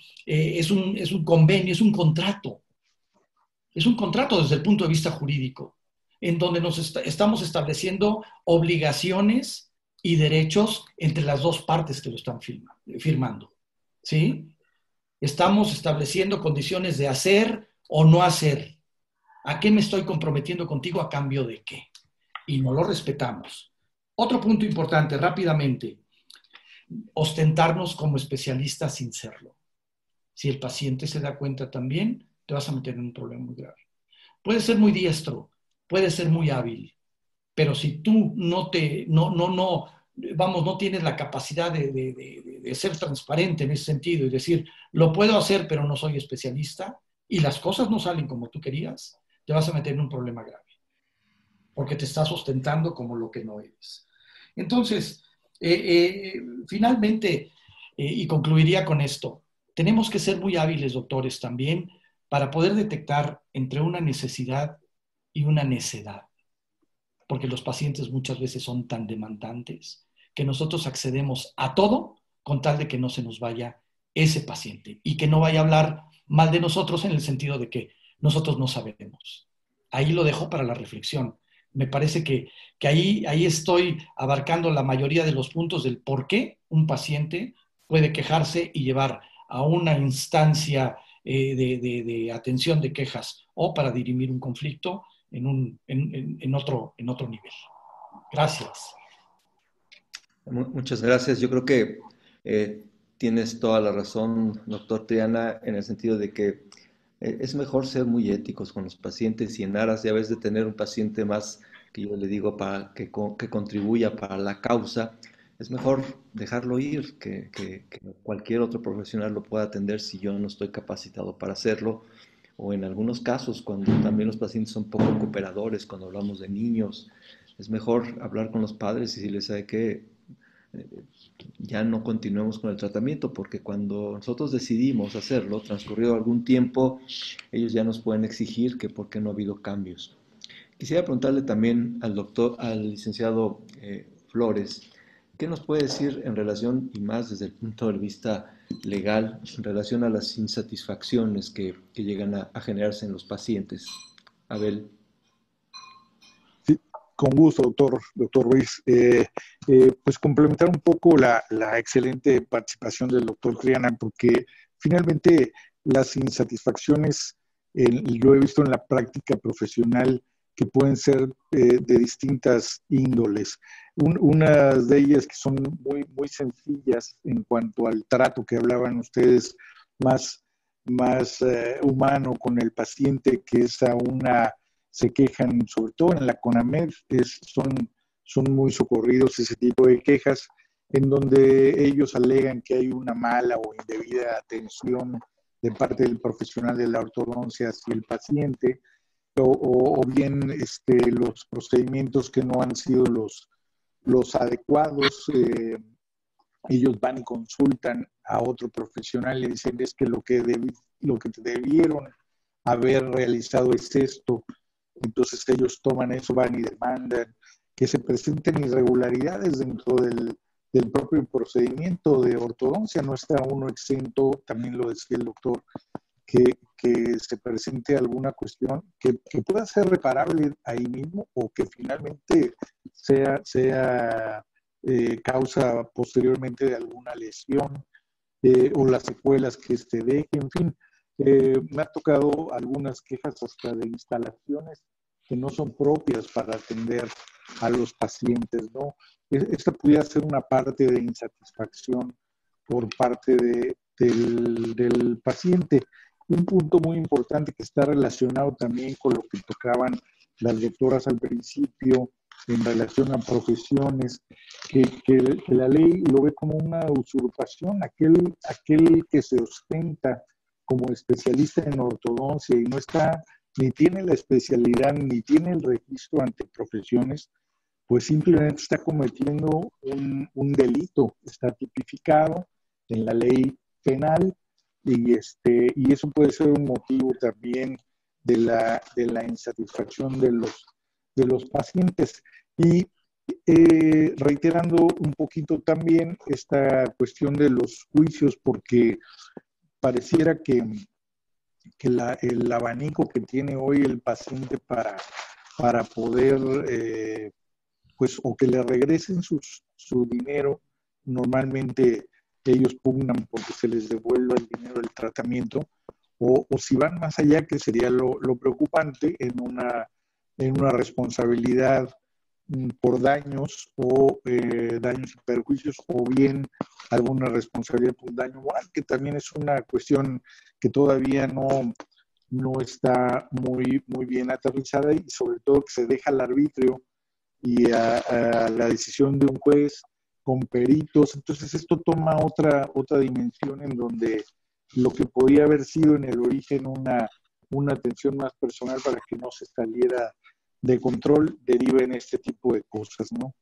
convenio, es un contrato. Es un contrato desde el punto de vista jurídico, en donde estamos estableciendo obligaciones y derechos entre las dos partes que lo están firmando. ¿Sí? Estamos estableciendo condiciones de hacer o no hacer. ¿A qué me estoy comprometiendo contigo a cambio de qué? Y no lo respetamos. Otro punto importante, rápidamente, ostentarnos como especialistas sin serlo. Si el paciente se da cuenta también, te vas a meter en un problema muy grave. Puedes ser muy diestro, puedes ser muy hábil, pero si tú no tienes la capacidad de ser transparente en ese sentido y decir, lo puedo hacer, pero no soy especialista, y las cosas no salen como tú querías, te vas a meter en un problema grave, porque te estás ostentando como lo que no eres. Entonces, finalmente, y concluiría con esto, tenemos que ser muy hábiles, doctores, también, para poder detectar entre una necesidad y una necedad, porque los pacientes muchas veces son tan demandantes que nosotros accedemos a todo con tal de que no se nos vaya ese paciente y que no vaya a hablar mal de nosotros en el sentido de que nosotros no sabemos. Ahí lo dejo para la reflexión. Me parece que ahí estoy abarcando la mayoría de los puntos del por qué un paciente puede quejarse y llevar a una instancia de atención de quejas o para dirimir un conflicto en otro nivel. Gracias. Muchas gracias. Yo creo que tienes toda la razón, doctor Triana, en el sentido de que es mejor ser muy éticos con los pacientes y en aras de a veces de tener un paciente más, que yo le digo, para que contribuya para la causa, es mejor dejarlo ir, que cualquier otro profesional lo pueda atender si yo no estoy capacitado para hacerlo. O en algunos casos, cuando también los pacientes son poco cooperadores, cuando hablamos de niños, es mejor hablar con los padres y decirles, ¿sabe qué? Ya no continuemos con el tratamiento, porque cuando nosotros decidimos hacerlo, transcurrido algún tiempo, ellos ya nos pueden exigir que por qué no ha habido cambios. Quisiera preguntarle también al licenciado Flores, ¿qué nos puede decir en relación, y más desde el punto de vista legal, en relación a las insatisfacciones que llegan a generarse en los pacientes? Abel. Sí, con gusto, doctor Ruiz. Pues complementar un poco la excelente participación del doctor Triana, porque finalmente las insatisfacciones, yo he visto en la práctica profesional que pueden ser de distintas índoles. Unas de ellas que son muy sencillas en cuanto al trato que hablaban ustedes, más humano con el paciente, que es se quejan, sobre todo en la CONAMED, son muy socorridos ese tipo de quejas, en donde ellos alegan que hay una mala o indebida atención de parte del profesional de la ortodoncia hacia el paciente, o bien los procedimientos que no han sido los adecuados. Ellos van y consultan a otro profesional y le dicen, es que lo que debieron haber realizado es esto. Entonces ellos toman eso, van y demandan que se presenten irregularidades dentro del propio procedimiento de ortodoncia. No está uno exento, también lo decía el doctor, que se presente alguna cuestión que pueda ser reparable ahí mismo o que finalmente sea causa posteriormente de alguna lesión o las secuelas que deje, en fin. Me ha tocado algunas quejas hasta de instalaciones que no son propias para atender a los pacientes, ¿no? Esta pudiera ser una parte de insatisfacción por parte del paciente. Un punto muy importante que está relacionado también con lo que tocaban las doctoras al principio en relación a profesiones, que la ley lo ve como una usurpación, aquel que se ostenta como especialista en ortodoncia y no está, ni tiene la especialidad, ni tiene el registro ante profesiones, pues simplemente está cometiendo un delito, está tipificado en la ley penal y eso puede ser un motivo también de la insatisfacción de los pacientes. Y reiterando un poquito también esta cuestión de los juicios, porque pareciera que el abanico que tiene hoy el paciente para poder, pues, o que le regresen su dinero, normalmente ellos pugnan porque se les devuelva el dinero del tratamiento, o si van más allá, que sería lo preocupante, en una responsabilidad por daños o daños y perjuicios, o bien alguna responsabilidad por daño moral, que también es una cuestión que todavía no está muy bien aterrizada y sobre todo que se deja al arbitrio y a la decisión de un juez con peritos. Entonces esto toma otra dimensión en donde lo que podía haber sido en el origen una atención más personal para que no se saliera de control, deriva en este tipo de cosas, ¿no?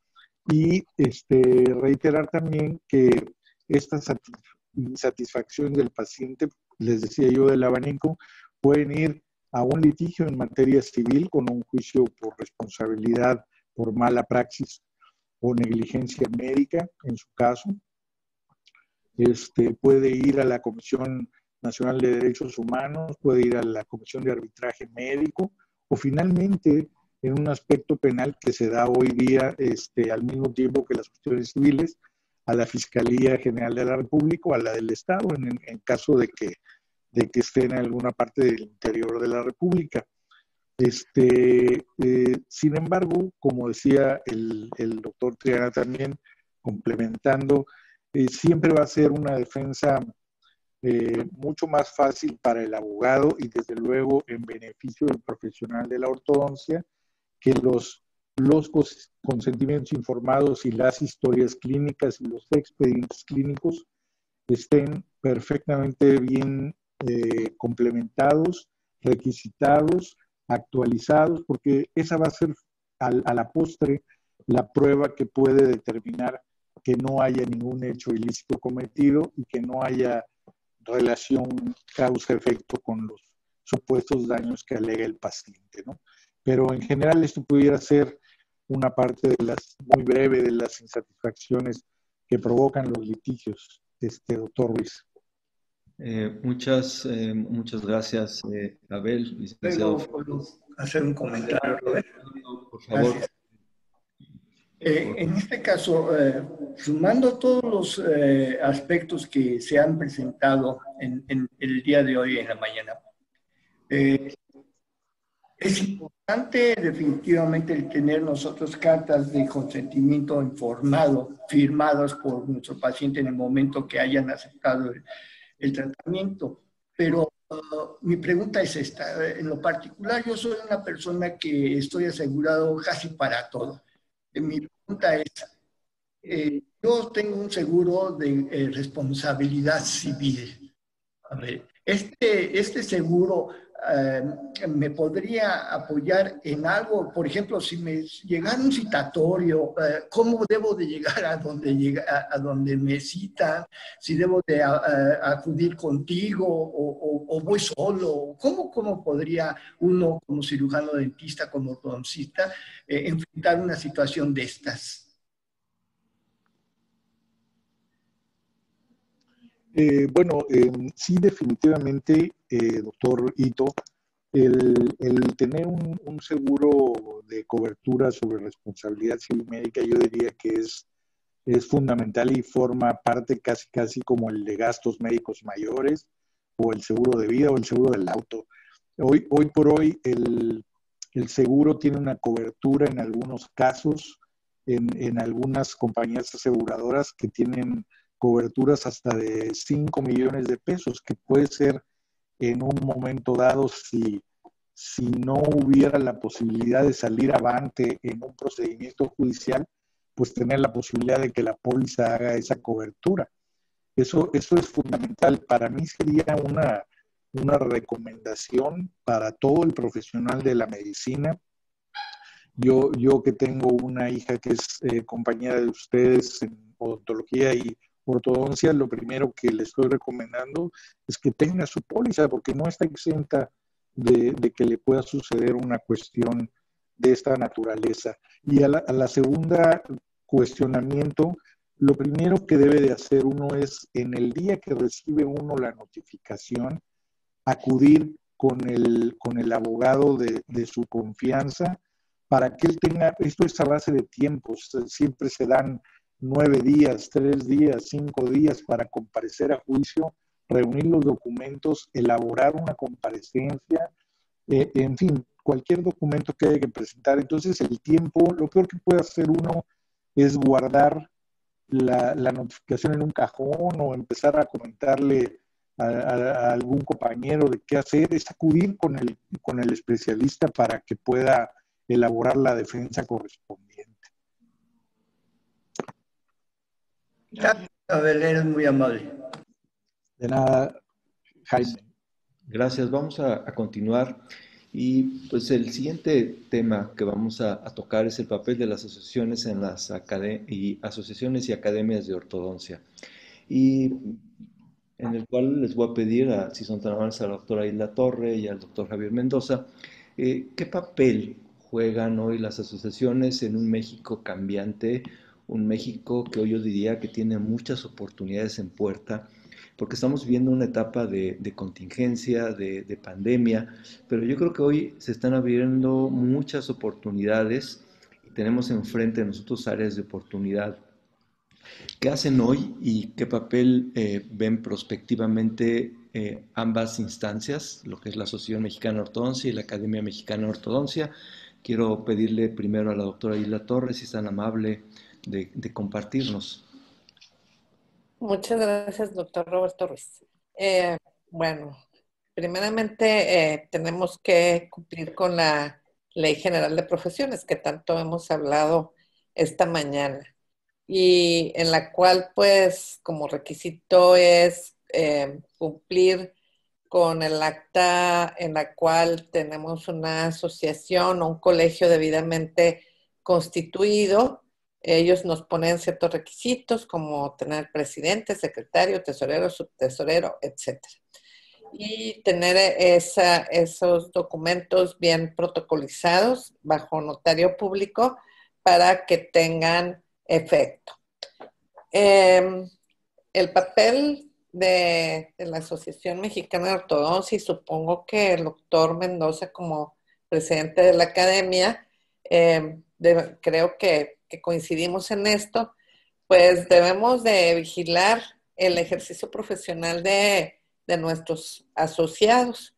Y reiterar también que esta insatisfacción del paciente, les decía yo del abanico, pueden ir a un litigio en materia civil con un juicio por responsabilidad por mala praxis o negligencia médica, en su caso, puede ir a la Comisión Nacional de Derechos Humanos, puede ir a la Comisión de Arbitraje Médico, o finalmente, en un aspecto penal que se da hoy día al mismo tiempo que las cuestiones civiles, a la Fiscalía General de la República o a la del Estado, en caso de que estén en alguna parte del interior de la República. Sin embargo, como decía el doctor Triana también, complementando, siempre va a ser una defensa mucho más fácil para el abogado y desde luego en beneficio del profesional de la ortodoncia que los consentimientos informados y las historias clínicas y los expedientes clínicos estén perfectamente bien complementados, requisitados, actualizados, porque esa va a ser a la postre la prueba que puede determinar que no haya ningún hecho ilícito cometido y que no haya relación causa-efecto con los supuestos daños que alega el paciente, ¿no? Pero en general esto pudiera ser una parte muy breve de las insatisfacciones que provocan los litigios, doctor Ruiz. Muchas gracias, Abel, licenciado. ¿Puedo hacer un comentario, Roberto? Por favor. Gracias. En este caso, sumando todos los aspectos que se han presentado en el día de hoy en la mañana, es importante definitivamente el tener nosotros cartas de consentimiento informado, firmadas por nuestro paciente en el momento que hayan aceptado el tratamiento. Pero mi pregunta es esta. En lo particular, yo soy una persona que estoy asegurado casi para todo. Mi pregunta es, yo tengo un seguro de responsabilidad civil. A ver, este seguro me podría apoyar en algo. Por ejemplo, si me llegara un citatorio, ¿cómo debo de llegar a donde me citan? Si debo de acudir contigo o voy solo. ¿Cómo podría uno como cirujano dentista, como ortodoncista, enfrentar una situación de estas? Sí, definitivamente, doctor Ito, el tener un seguro de cobertura sobre responsabilidad civil médica, yo diría que es fundamental y forma parte casi como el de gastos médicos mayores o el seguro de vida o el seguro del auto. Hoy por hoy el seguro tiene una cobertura en algunos casos, en algunas compañías aseguradoras que tienen coberturas hasta de 5 millones de pesos, que puede ser en un momento dado si no hubiera la posibilidad de salir avante en un procedimiento judicial, pues tener la posibilidad de que la póliza haga esa cobertura. Eso es fundamental. Para mí sería una recomendación para todo el profesional de la medicina. Yo que tengo una hija que es compañera de ustedes en odontología y ortodoncia, lo primero que le estoy recomendando es que tenga su póliza, porque no está exenta de que le pueda suceder una cuestión de esta naturaleza. Y a la segunda cuestionamiento, lo primero que debe de hacer uno es, en el día que recibe uno la notificación, acudir con el abogado de su confianza para que él tenga, esto es a base de tiempos, siempre se dan 9 días, 3 días, 5 días para comparecer a juicio, reunir los documentos, elaborar una comparecencia, en fin, cualquier documento que haya que presentar. Entonces el tiempo, lo peor que puede hacer uno es guardar la notificación en un cajón o empezar a comentarle a algún compañero de qué hacer, es acudir con el especialista para que pueda elaborar la defensa correspondiente. Gracias, Abel, eres muy amable. De nada, Jaime. Gracias, vamos a continuar. Y pues el siguiente tema que vamos a tocar es el papel de las asociaciones en las asociaciones y academias de ortodoncia. Y en el cual les voy a pedir, si son tan amables, a la doctora Isla Torre y al doctor Javier Mendoza, ¿qué papel juegan hoy las asociaciones en un México cambiante un México que hoy yo diría que tiene muchas oportunidades en puerta, porque estamos viviendo una etapa de contingencia, de pandemia, pero yo creo que hoy se están abriendo muchas oportunidades y tenemos enfrente de nosotros áreas de oportunidad. ¿Qué hacen hoy y qué papel ven prospectivamente ambas instancias, lo que es la Asociación Mexicana de Ortodoncia y la Academia Mexicana de Ortodoncia? Quiero pedirle primero a la doctora Isla Torres, si es tan amable de compartirnos. Muchas gracias, doctor Roberto Ruiz. Bueno, primeramente tenemos que cumplir con la Ley General de Profesiones, que tanto hemos hablado esta mañana, y en la cual, pues, como requisito es cumplir con el acta en la cual tenemos una asociación o un colegio debidamente constituido. Ellos nos ponen ciertos requisitos como tener presidente, secretario, tesorero, subtesorero, etc. Y tener esos documentos bien protocolizados bajo notario público para que tengan efecto. El papel de la Asociación Mexicana de Ortodoncia, y supongo que el doctor Mendoza como presidente de la academia, creo que coincidimos en esto, pues debemos de vigilar el ejercicio profesional de nuestros asociados,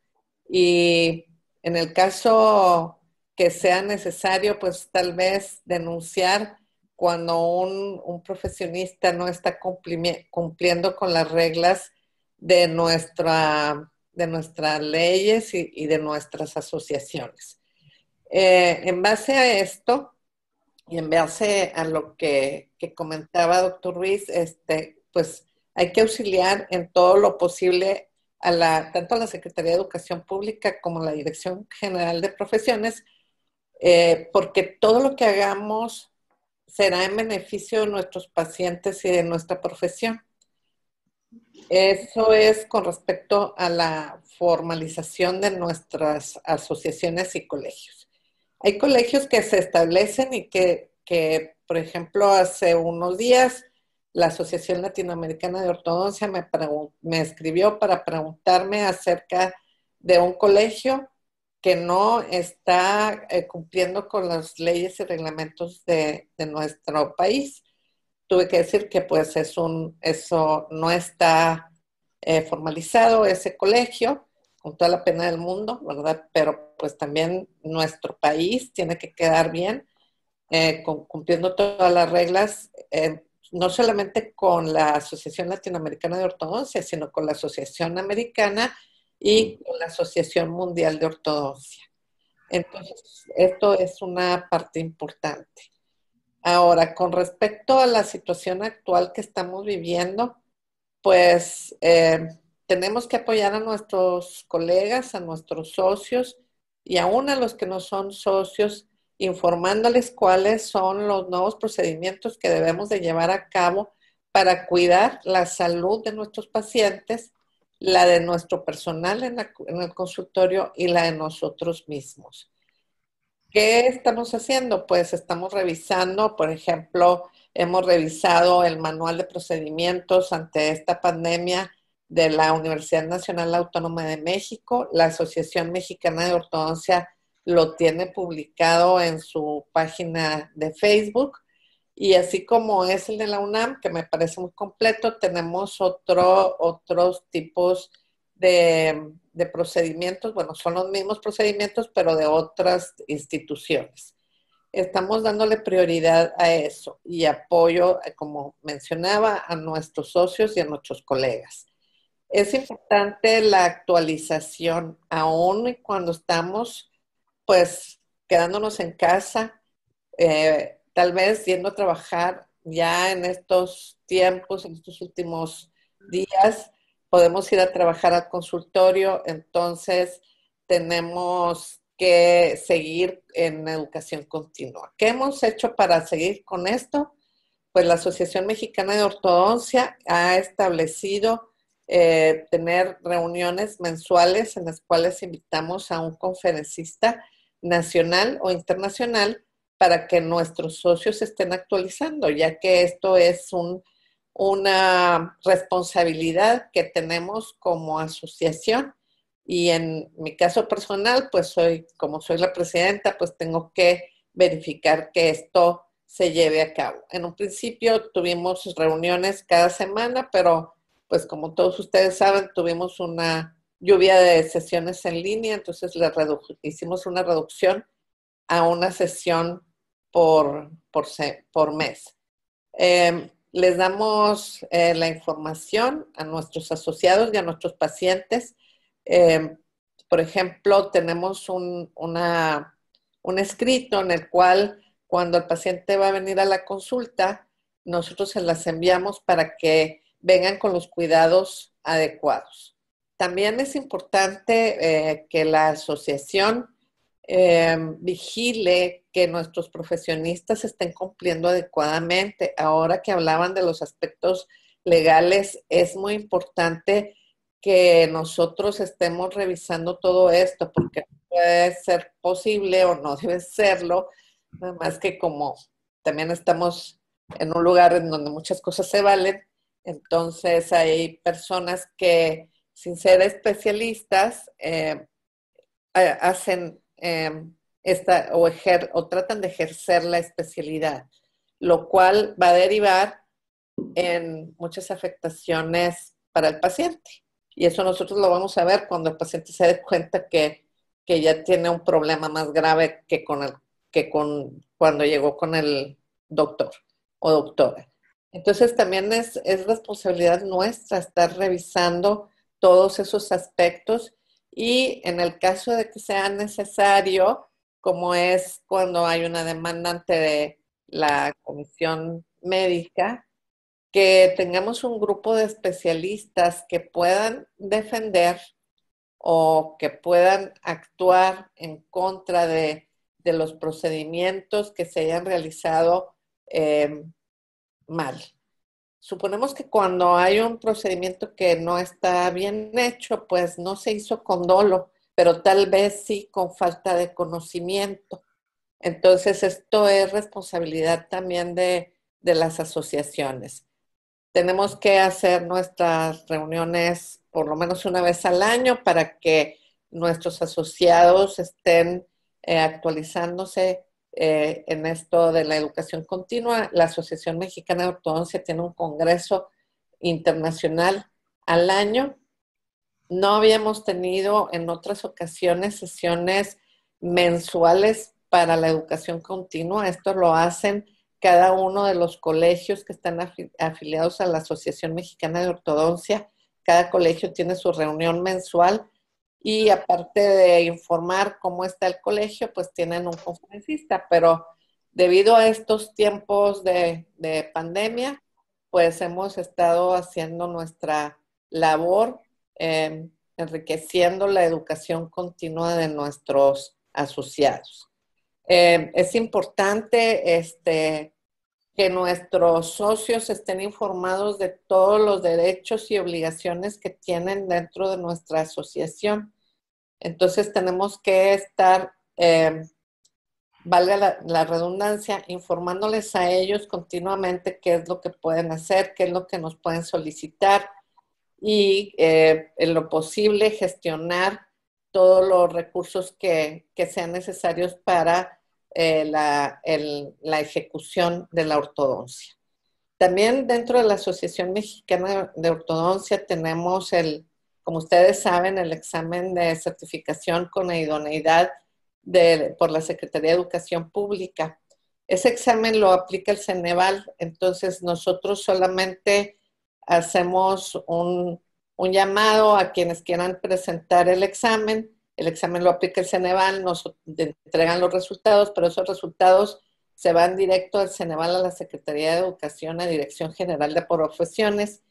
y en el caso que sea necesario, pues tal vez denunciar cuando un profesionista no está cumpliendo con las reglas de nuestras leyes y de nuestras asociaciones. En base a esto y en base a lo que comentaba doctor Ruiz, pues hay que auxiliar en todo lo posible tanto a la Secretaría de Educación Pública como a la Dirección General de Profesiones, porque todo lo que hagamos será en beneficio de nuestros pacientes y de nuestra profesión. Eso es con respecto a la formalización de nuestras asociaciones y colegios. Hay colegios que se establecen y que, por ejemplo, hace unos días la Asociación Latinoamericana de Ortodoncia me escribió para preguntarme acerca de un colegio que no está cumpliendo con las leyes y reglamentos de nuestro país. Tuve que decir que pues eso no está formalizado, ese colegio, con toda la pena del mundo, ¿verdad? Pero pues también nuestro país tiene que quedar bien, cumpliendo todas las reglas, no solamente con la Asociación Latinoamericana de Ortodoncia, sino con la Asociación Americana y con la Asociación Mundial de Ortodoncia. Entonces, esto es una parte importante. Ahora, con respecto a la situación actual que estamos viviendo, pues tenemos que apoyar a nuestros colegas, a nuestros socios y aún a los que no son socios, informándoles cuáles son los nuevos procedimientos que debemos de llevar a cabo para cuidar la salud de nuestros pacientes, la de nuestro personal en el consultorio y la de nosotros mismos. ¿Qué estamos haciendo? Pues estamos revisando, por ejemplo, hemos revisado el manual de procedimientos ante esta pandemia de la Universidad Nacional Autónoma de México. La Asociación Mexicana de Ortodoncia lo tiene publicado en su página de Facebook. Y así como es el de la UNAM, que me parece muy completo, tenemos otros tipos de procedimientos. Bueno, son los mismos procedimientos, pero de otras instituciones. Estamos dándole prioridad a eso y apoyo, como mencionaba, a nuestros socios y a nuestros colegas. Es importante la actualización, aún y cuando estamos, pues, quedándonos en casa, tal vez yendo a trabajar ya en estos tiempos, en estos últimos días, podemos ir a trabajar al consultorio, entonces tenemos que seguir en educación continua. ¿Qué hemos hecho para seguir con esto? Pues la Asociación Mexicana de Ortodoncia ha establecido tener reuniones mensuales en las cuales invitamos a un conferencista nacional o internacional para que nuestros socios estén actualizando, ya que esto es una responsabilidad que tenemos como asociación. Y en mi caso personal, pues como soy la presidenta, pues tengo que verificar que esto se lleve a cabo. En un principio tuvimos reuniones cada semana, pero pues como todos ustedes saben, tuvimos una lluvia de sesiones en línea, entonces hicimos una reducción a una sesión por mes. Les damos la información a nuestros asociados y a nuestros pacientes. Por ejemplo, tenemos un escrito en el cual cuando el paciente va a venir a la consulta, nosotros se las enviamos para que vengan con los cuidados adecuados. También es importante que la asociación vigile que nuestros profesionistas estén cumpliendo adecuadamente. Ahora que hablaban de los aspectos legales, es muy importante que nosotros estemos revisando todo esto, porque no puede ser posible o no debe serlo, nada más que como también estamos en un lugar en donde muchas cosas se valen, entonces hay personas que sin ser especialistas hacen o tratan de ejercer la especialidad, lo cual va a derivar en muchas afectaciones para el paciente. Y eso nosotros lo vamos a ver cuando el paciente se dé cuenta que ya tiene un problema más grave que cuando llegó con el doctor o doctora. Entonces también es responsabilidad nuestra estar revisando todos esos aspectos y en el caso de que sea necesario, como es cuando hay una demanda ante la comisión médica, que tengamos un grupo de especialistas que puedan defender o que puedan actuar en contra de los procedimientos que se hayan realizado mal. Suponemos que cuando hay un procedimiento que no está bien hecho, pues no se hizo con dolo, pero tal vez sí con falta de conocimiento. Entonces, esto es responsabilidad también de las asociaciones. Tenemos que hacer nuestras reuniones por lo menos una vez al año para que nuestros asociados estén actualizándose en esto de la educación continua. La Asociación Mexicana de Ortodoncia tiene un congreso internacional al año. No habíamos tenido en otras ocasiones sesiones mensuales para la educación continua. Esto lo hacen cada uno de los colegios que están afiliados a la Asociación Mexicana de Ortodoncia. Cada colegio tiene su reunión mensual y aparte de informar cómo está el colegio, pues tienen un conferencista, pero debido a estos tiempos de pandemia, pues hemos estado haciendo nuestra labor, enriqueciendo la educación continua de nuestros asociados. Es importante que nuestros socios estén informados de todos los derechos y obligaciones que tienen dentro de nuestra asociación. Entonces tenemos que estar, valga la redundancia, informándoles a ellos continuamente qué es lo que pueden hacer, qué es lo que nos pueden solicitar y en lo posible gestionar todos los recursos que sean necesarios para la ejecución de la ortodoncia. También dentro de la Asociación Mexicana de Ortodoncia tenemos como ustedes saben, el examen de certificación con idoneidad por la Secretaría de Educación Pública. Ese examen lo aplica el Ceneval, entonces nosotros solamente hacemos un llamado a quienes quieran presentar el examen lo aplica el Ceneval, nos entregan los resultados, pero esos resultados se van directo al Ceneval, a la Secretaría de Educación, a Dirección General de Profesiones,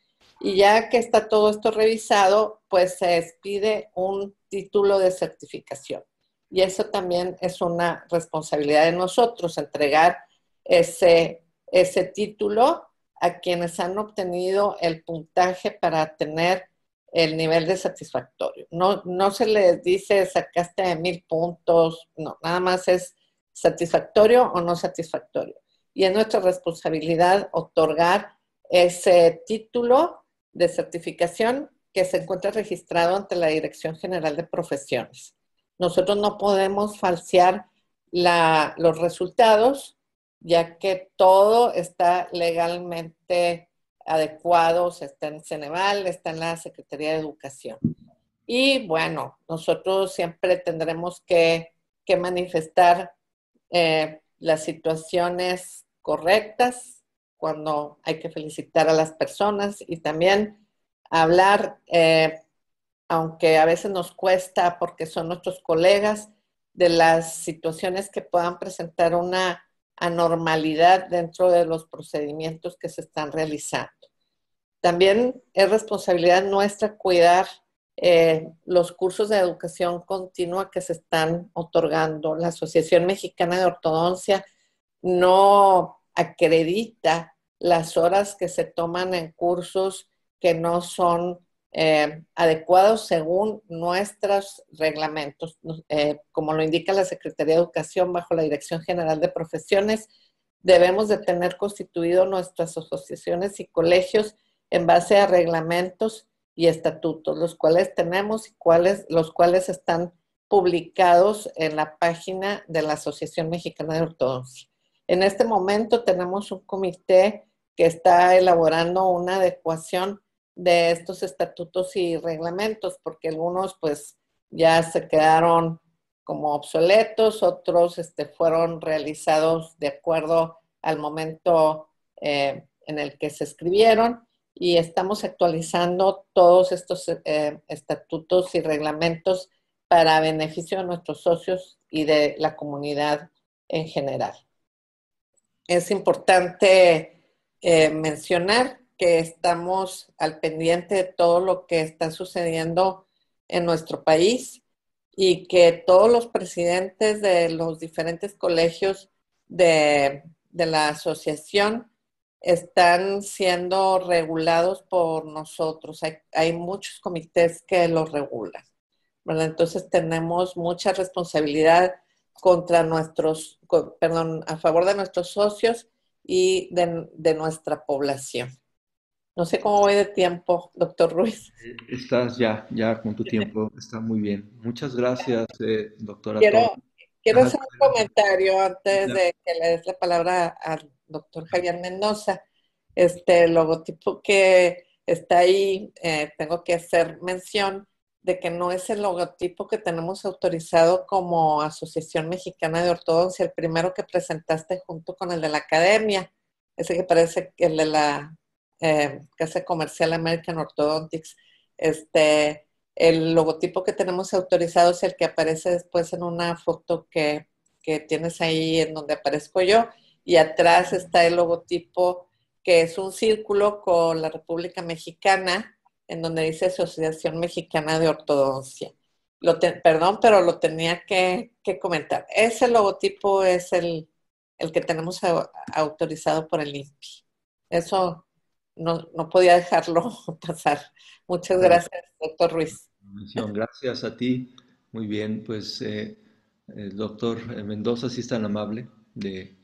y ya que está todo esto revisado, pues se expide un título de certificación. Y eso también es una responsabilidad de nosotros, entregar ese título a quienes han obtenido el puntaje para tener el nivel de satisfactorio. No se les dice sacaste 1000 puntos, no, nada más es satisfactorio o no satisfactorio. Y es nuestra responsabilidad otorgar ese título de certificación que se encuentra registrado ante la Dirección General de Profesiones. Nosotros no podemos falsear los resultados, ya que todo está legalmente adecuado, está en Ceneval, está en la Secretaría de Educación. Y bueno, nosotros siempre tendremos que manifestar las situaciones correctas cuando hay que felicitar a las personas y también hablar, aunque a veces nos cuesta porque son nuestros colegas, de las situaciones que puedan presentar una anormalidad dentro de los procedimientos que se están realizando. También es responsabilidad nuestra cuidar los cursos de educación continua que se están otorgando. La Asociación Mexicana de Ortodoncia no acredita las horas que se toman en cursos que no son adecuados según nuestros reglamentos. Como lo indica la Secretaría de Educación bajo la Dirección General de Profesiones, debemos de tener constituido nuestras asociaciones y colegios en base a reglamentos y estatutos, los cuales tenemos y los cuales están publicados en la página de la Asociación Mexicana de Ortodoncia. En este momento tenemos un comité que está elaborando una adecuación de estos estatutos y reglamentos, porque algunos pues ya se quedaron como obsoletos, otros fueron realizados de acuerdo al momento en el que se escribieron, y estamos actualizando todos estos estatutos y reglamentos para beneficio de nuestros socios y de la comunidad en general. Es importante mencionar que estamos al pendiente de todo lo que está sucediendo en nuestro país y que todos los presidentes de los diferentes colegios de la asociación están siendo regulados por nosotros. Hay muchos comités que los regulan, ¿verdad? Entonces tenemos mucha responsabilidad a favor de nuestros socios y de nuestra población. No sé cómo voy de tiempo, doctor Ruiz. Estás ya con tu tiempo, está muy bien. Muchas gracias, doctora. Quiero hacer un comentario antes de que le des la palabra al doctor Javier Mendoza. El logotipo que está ahí, tengo que hacer mención de que no es el logotipo que tenemos autorizado como Asociación Mexicana de Ortodoncia, el primero que presentaste junto con el de la academia, ese que parece el de la Casa Comercial American Orthodontics. El logotipo que tenemos autorizado es el que aparece después en una foto que tienes ahí en donde aparezco yo, y atrás está el logotipo que es un círculo con la República Mexicana, en donde dice Asociación Mexicana de Ortodoncia. Perdón, pero lo tenía que comentar. Ese logotipo es el que tenemos autorizado por el INPI. Eso no podía dejarlo pasar. Muchas gracias, doctor Ruiz. Gracias a ti. Muy bien, pues el doctor Mendoza sí es tan amable de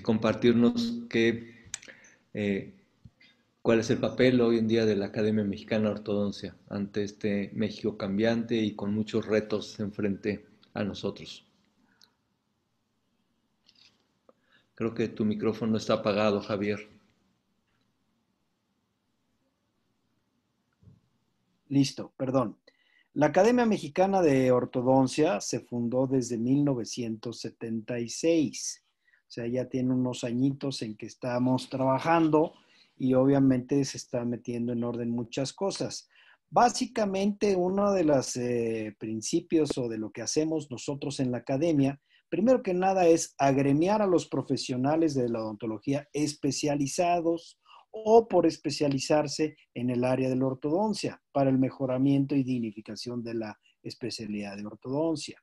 compartirnos cuál es el papel hoy en día de la Academia Mexicana de Ortodoncia ante este México cambiante y con muchos retos enfrente a nosotros. Creo que tu micrófono está apagado, Javier. Listo, perdón. La Academia Mexicana de Ortodoncia se fundó desde 1976. O sea, ya tiene unos añitos en que estamos trabajando y obviamente se está metiendo en orden muchas cosas. Básicamente, uno de los principios o de lo que hacemos nosotros en la academia, primero que nada, es agremiar a los profesionales de la odontología especializados o por especializarse en el área de la ortodoncia para el mejoramiento y dignificación de la especialidad de ortodoncia.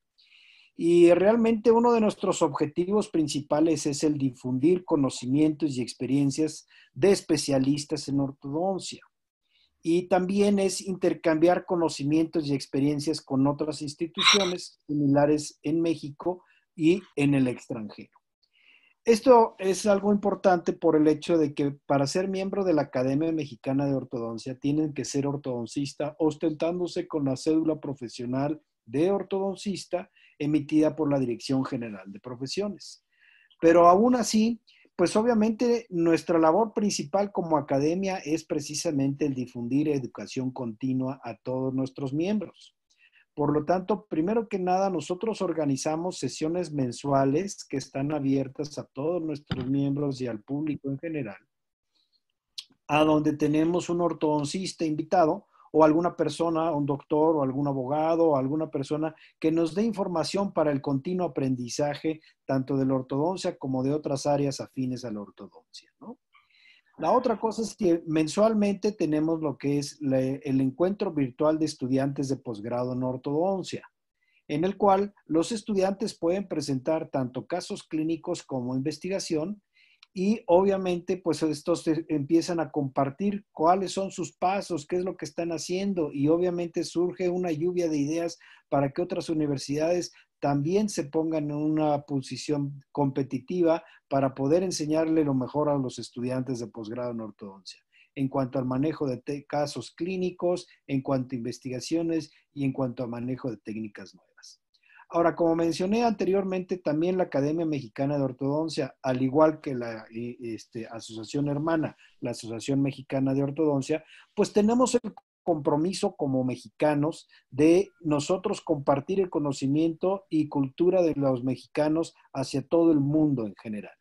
Y realmente uno de nuestros objetivos principales es el difundir conocimientos y experiencias de especialistas en ortodoncia. Y también es intercambiar conocimientos y experiencias con otras instituciones similares en México y en el extranjero. Esto es algo importante por el hecho de que para ser miembro de la Academia Mexicana de Ortodoncia tienen que ser ortodoncista ostentándose con la cédula profesional de ortodoncista emitida por la Dirección General de Profesiones. Pero aún así, pues obviamente nuestra labor principal como academia es precisamente el difundir educación continua a todos nuestros miembros. Por lo tanto, primero que nada, nosotros organizamos sesiones mensuales que están abiertas a todos nuestros miembros y al público en general, a donde tenemos un ortodoncista invitado o alguna persona, un doctor o algún abogado o alguna persona que nos dé información para el continuo aprendizaje tanto de la ortodoncia como de otras áreas afines a la ortodoncia, ¿no? La otra cosa es que mensualmente tenemos lo que es el encuentro virtual de estudiantes de posgrado en ortodoncia, en el cual los estudiantes pueden presentar tanto casos clínicos como investigación y obviamente pues estos empiezan a compartir cuáles son sus pasos, qué es lo que están haciendo y obviamente surge una lluvia de ideas para que otras universidades también se pongan en una posición competitiva para poder enseñarle lo mejor a los estudiantes de posgrado en ortodoncia, en cuanto al manejo de casos clínicos, en cuanto a investigaciones y en cuanto a manejo de técnicas nuevas. Ahora, como mencioné anteriormente, también la Academia Mexicana de Ortodoncia, al igual que la asociación hermana, la Asociación Mexicana de Ortodoncia, pues tenemos el compromiso como mexicanos de nosotros compartir el conocimiento y cultura de los mexicanos hacia todo el mundo en general.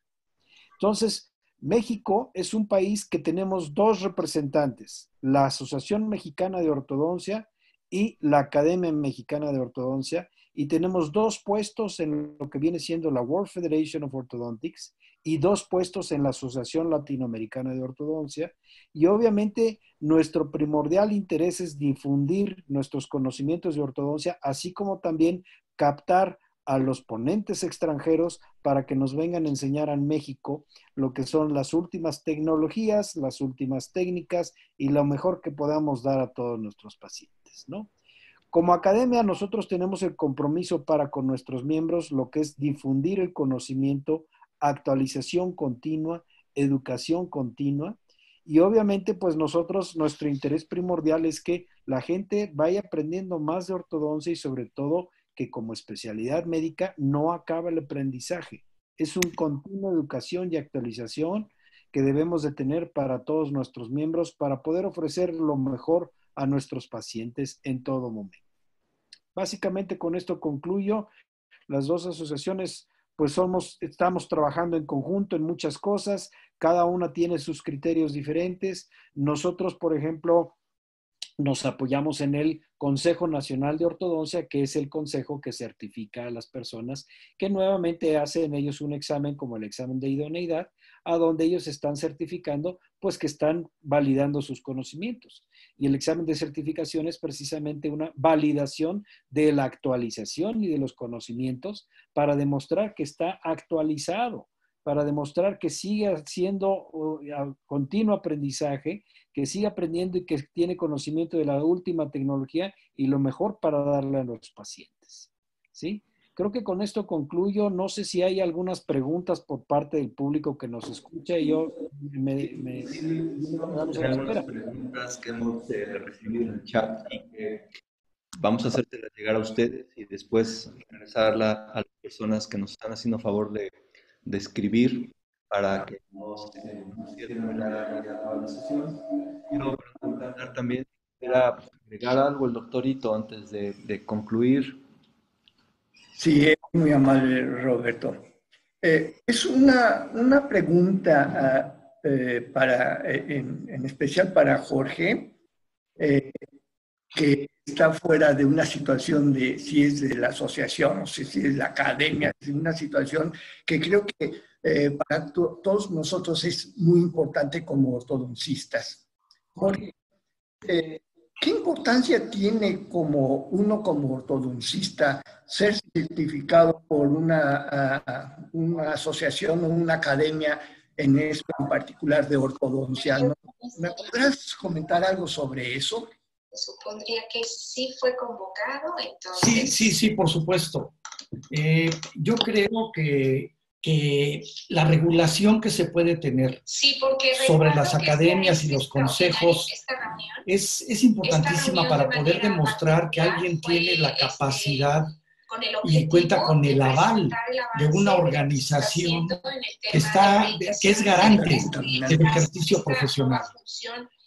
Entonces, México es un país que tenemos dos representantes, la Asociación Mexicana de Ortodoncia y la Academia Mexicana de Ortodoncia, y tenemos dos puestos en lo que viene siendo la World Federation of Orthodontics y dos puestos en la Asociación Latinoamericana de Ortodoncia. Y obviamente nuestro primordial interés es difundir nuestros conocimientos de ortodoncia, así como también captar a los ponentes extranjeros para que nos vengan a enseñar en México lo que son las últimas tecnologías, las últimas técnicas y lo mejor que podamos dar a todos nuestros pacientes, ¿no? Como academia, nosotros tenemos el compromiso para con nuestros miembros lo que es difundir el conocimiento, actualización continua, educación continua y obviamente pues nosotros, nuestro interés primordial es que la gente vaya aprendiendo más de ortodoncia y sobre todo que como especialidad médica no acaba el aprendizaje. Es un continuo educación y actualización que debemos de tener para todos nuestros miembros para poder ofrecer lo mejor a nuestros pacientes en todo momento. Básicamente con esto concluyo. Las dos asociaciones pues estamos trabajando en conjunto en muchas cosas, cada una tiene sus criterios diferentes. Nosotros, por ejemplo, nos apoyamos en el Consejo Nacional de Ortodoncia, que es el consejo que certifica a las personas que nuevamente hacen ellos un examen como el examen de idoneidad, a donde ellos están certificando, pues que están validando sus conocimientos. Y el examen de certificación es precisamente una validación de la actualización y de los conocimientos para demostrar que está actualizado, para demostrar que sigue siendo continuo aprendizaje, que sigue aprendiendo y que tiene conocimiento de la última tecnología y lo mejor para darle a los pacientes. ¿Sí? Creo que con esto concluyo. No sé si hay algunas preguntas por parte del público que nos escucha y yo Tenemos algunas preguntas que hemos recibido en el chat y que vamos a hacérselas llegar a ustedes y después regresarla a las personas que nos están haciendo favor de escribir para que nos cierren la sesión. Quiero preguntar también, ¿quisiera agregar algo el doctorito antes de concluir? Sí, es muy amable, Roberto. Es una pregunta en especial para Jorge, que está fuera de una situación de si es de la asociación o si es de la academia, es una situación que creo que para todos nosotros es muy importante como ortodoncistas. Jorge, ¿qué importancia tiene uno como ortodoncista ser certificado por una asociación o una academia en esto en particular de ortodoncia? ¿Me podrás comentar algo sobre eso? supondría que sí fue convocado, entonces... Sí, por supuesto. Yo creo que la regulación que se puede tener sobre las academias y los consejos es importantísima para poder demostrar que alguien tiene la capacidad y cuenta con el aval de una organización que es garante del ejercicio profesional.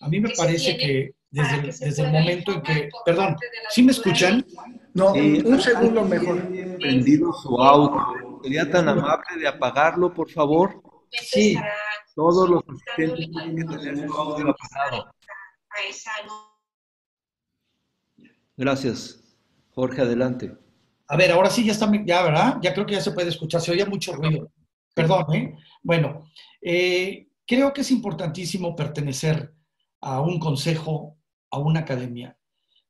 A mí me parece que desde el momento en que... Perdón, ¿sí me escuchan? No, un segundo mejor. Prendido su audio. ¿Sería tan amable de apagarlo, por favor? Sí. Todos los asistentes tienen que tener su audio apagado. Gracias. Jorge, adelante. A ver, ahora sí ya está, ya, ¿verdad? Ya creo que ya se puede escuchar, se oía mucho ruido. Perdón, ¿eh? Bueno, creo que es importantísimo pertenecer a un consejo, a una academia.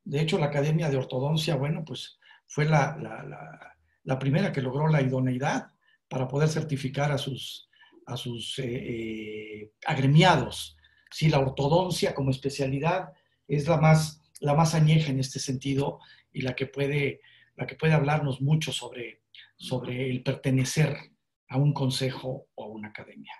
De hecho, la Academia de Ortodoncia, bueno, pues fue la primera que logró la idoneidad para poder certificar a sus agremiados. Sí, la ortodoncia como especialidad es la más añeja en este sentido y la que puede hablarnos mucho sobre el pertenecer a un consejo o a una academia.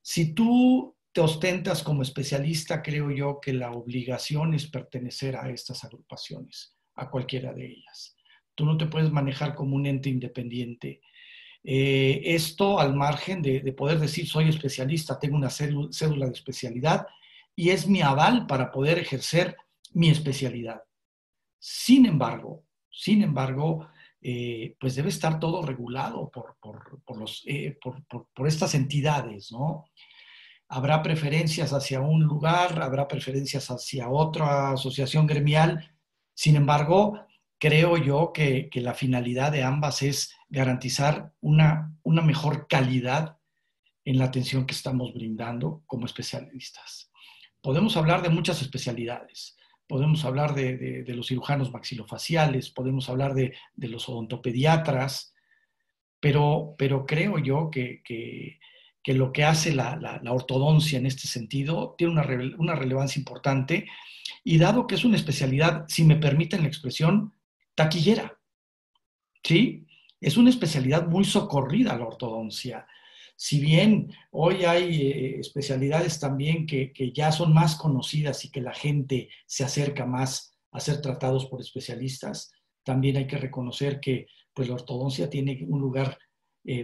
Si tú te ostentas como especialista, creo yo que la obligación es pertenecer a estas agrupaciones, a cualquiera de ellas. Tú no te puedes manejar como un ente independiente. Esto al margen de poder decir soy especialista, tengo una cédula de especialidad y es mi aval para poder ejercer mi especialidad. Sin embargo, pues debe estar todo regulado por estas entidades, ¿no? Habrá preferencias hacia un lugar, habrá preferencias hacia otra asociación gremial. Sin embargo, creo yo que la finalidad de ambas es garantizar una mejor calidad en la atención que estamos brindando como especialistas. Podemos hablar de muchas especialidades. Podemos hablar de los cirujanos maxilofaciales, podemos hablar de los odontopediatras, pero creo yo que lo que hace la ortodoncia en este sentido tiene una relevancia importante y dado que es una especialidad, si me permiten la expresión, taquillera, ¿sí? Es una especialidad muy socorrida la ortodoncia. Si bien hoy hay especialidades también que ya son más conocidas y que la gente se acerca más a ser tratados por especialistas, también hay que reconocer que pues, la ortodoncia tiene un lugar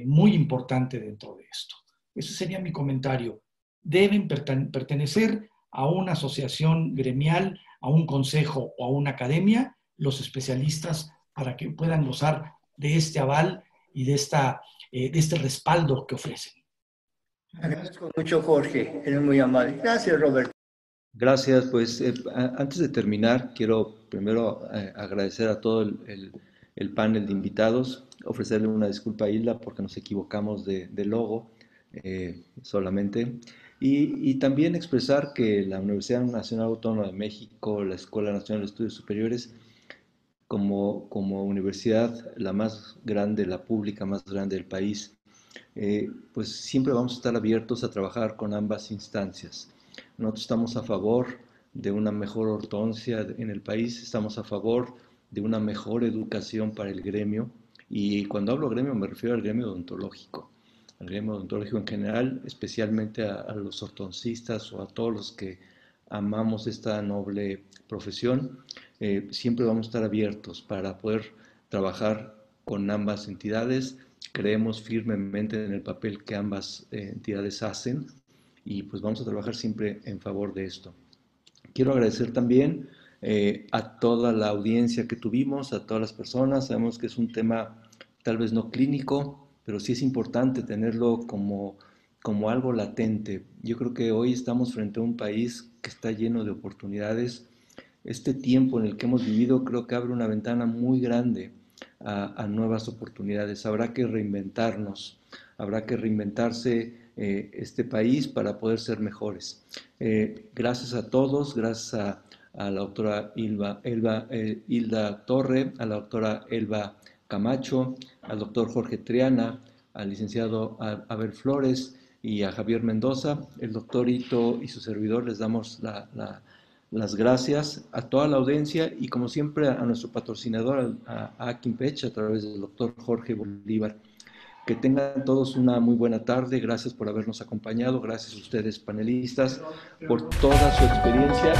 muy importante dentro de esto. Ese sería mi comentario. Deben pertenecer a una asociación gremial, a un consejo o a una academia, los especialistas, para que puedan gozar de este aval y de este respaldo que ofrecen. Agradezco mucho, Jorge. Eres muy amable. Gracias, Roberto. Gracias. Pues antes de terminar, quiero primero agradecer a todo el panel de invitados, ofrecerle una disculpa a Hilda porque nos equivocamos de logo solamente. Y también expresar que la Universidad Nacional Autónoma de México, la Escuela Nacional de Estudios Superiores, como universidad la más grande, la pública más grande del país, pues siempre vamos a estar abiertos a trabajar con ambas instancias. Nosotros estamos a favor de una mejor ortodoncia en el país, estamos a favor de una mejor educación para el gremio, y cuando hablo gremio me refiero al gremio odontológico en general, especialmente a los ortodoncistas o a todos los que amamos esta noble profesión. Siempre vamos a estar abiertos para poder trabajar con ambas entidades. Creemos firmemente en el papel que ambas entidades hacen y pues vamos a trabajar siempre en favor de esto. Quiero agradecer también a toda la audiencia que tuvimos, a todas las personas. Sabemos que es un tema tal vez no clínico, pero sí es importante tenerlo como algo latente. Yo creo que hoy estamos frente a un país que está lleno de oportunidades. Este tiempo en el que hemos vivido creo que abre una ventana muy grande a nuevas oportunidades. Habrá que reinventarnos, habrá que reinventarse este país para poder ser mejores. Gracias a todos, gracias a la doctora Hilda Torre, a la doctora Elba Camacho, al doctor Jorge Triana, al licenciado Abel Flores y a Javier Mendoza. El doctor Ito y su servidor les damos la las gracias a toda la audiencia y como siempre a nuestro patrocinador, a Akinpech, a través del doctor Jorge Bolívar. Que tengan todos una muy buena tarde. Gracias por habernos acompañado. Gracias a ustedes, panelistas, por toda su experiencia.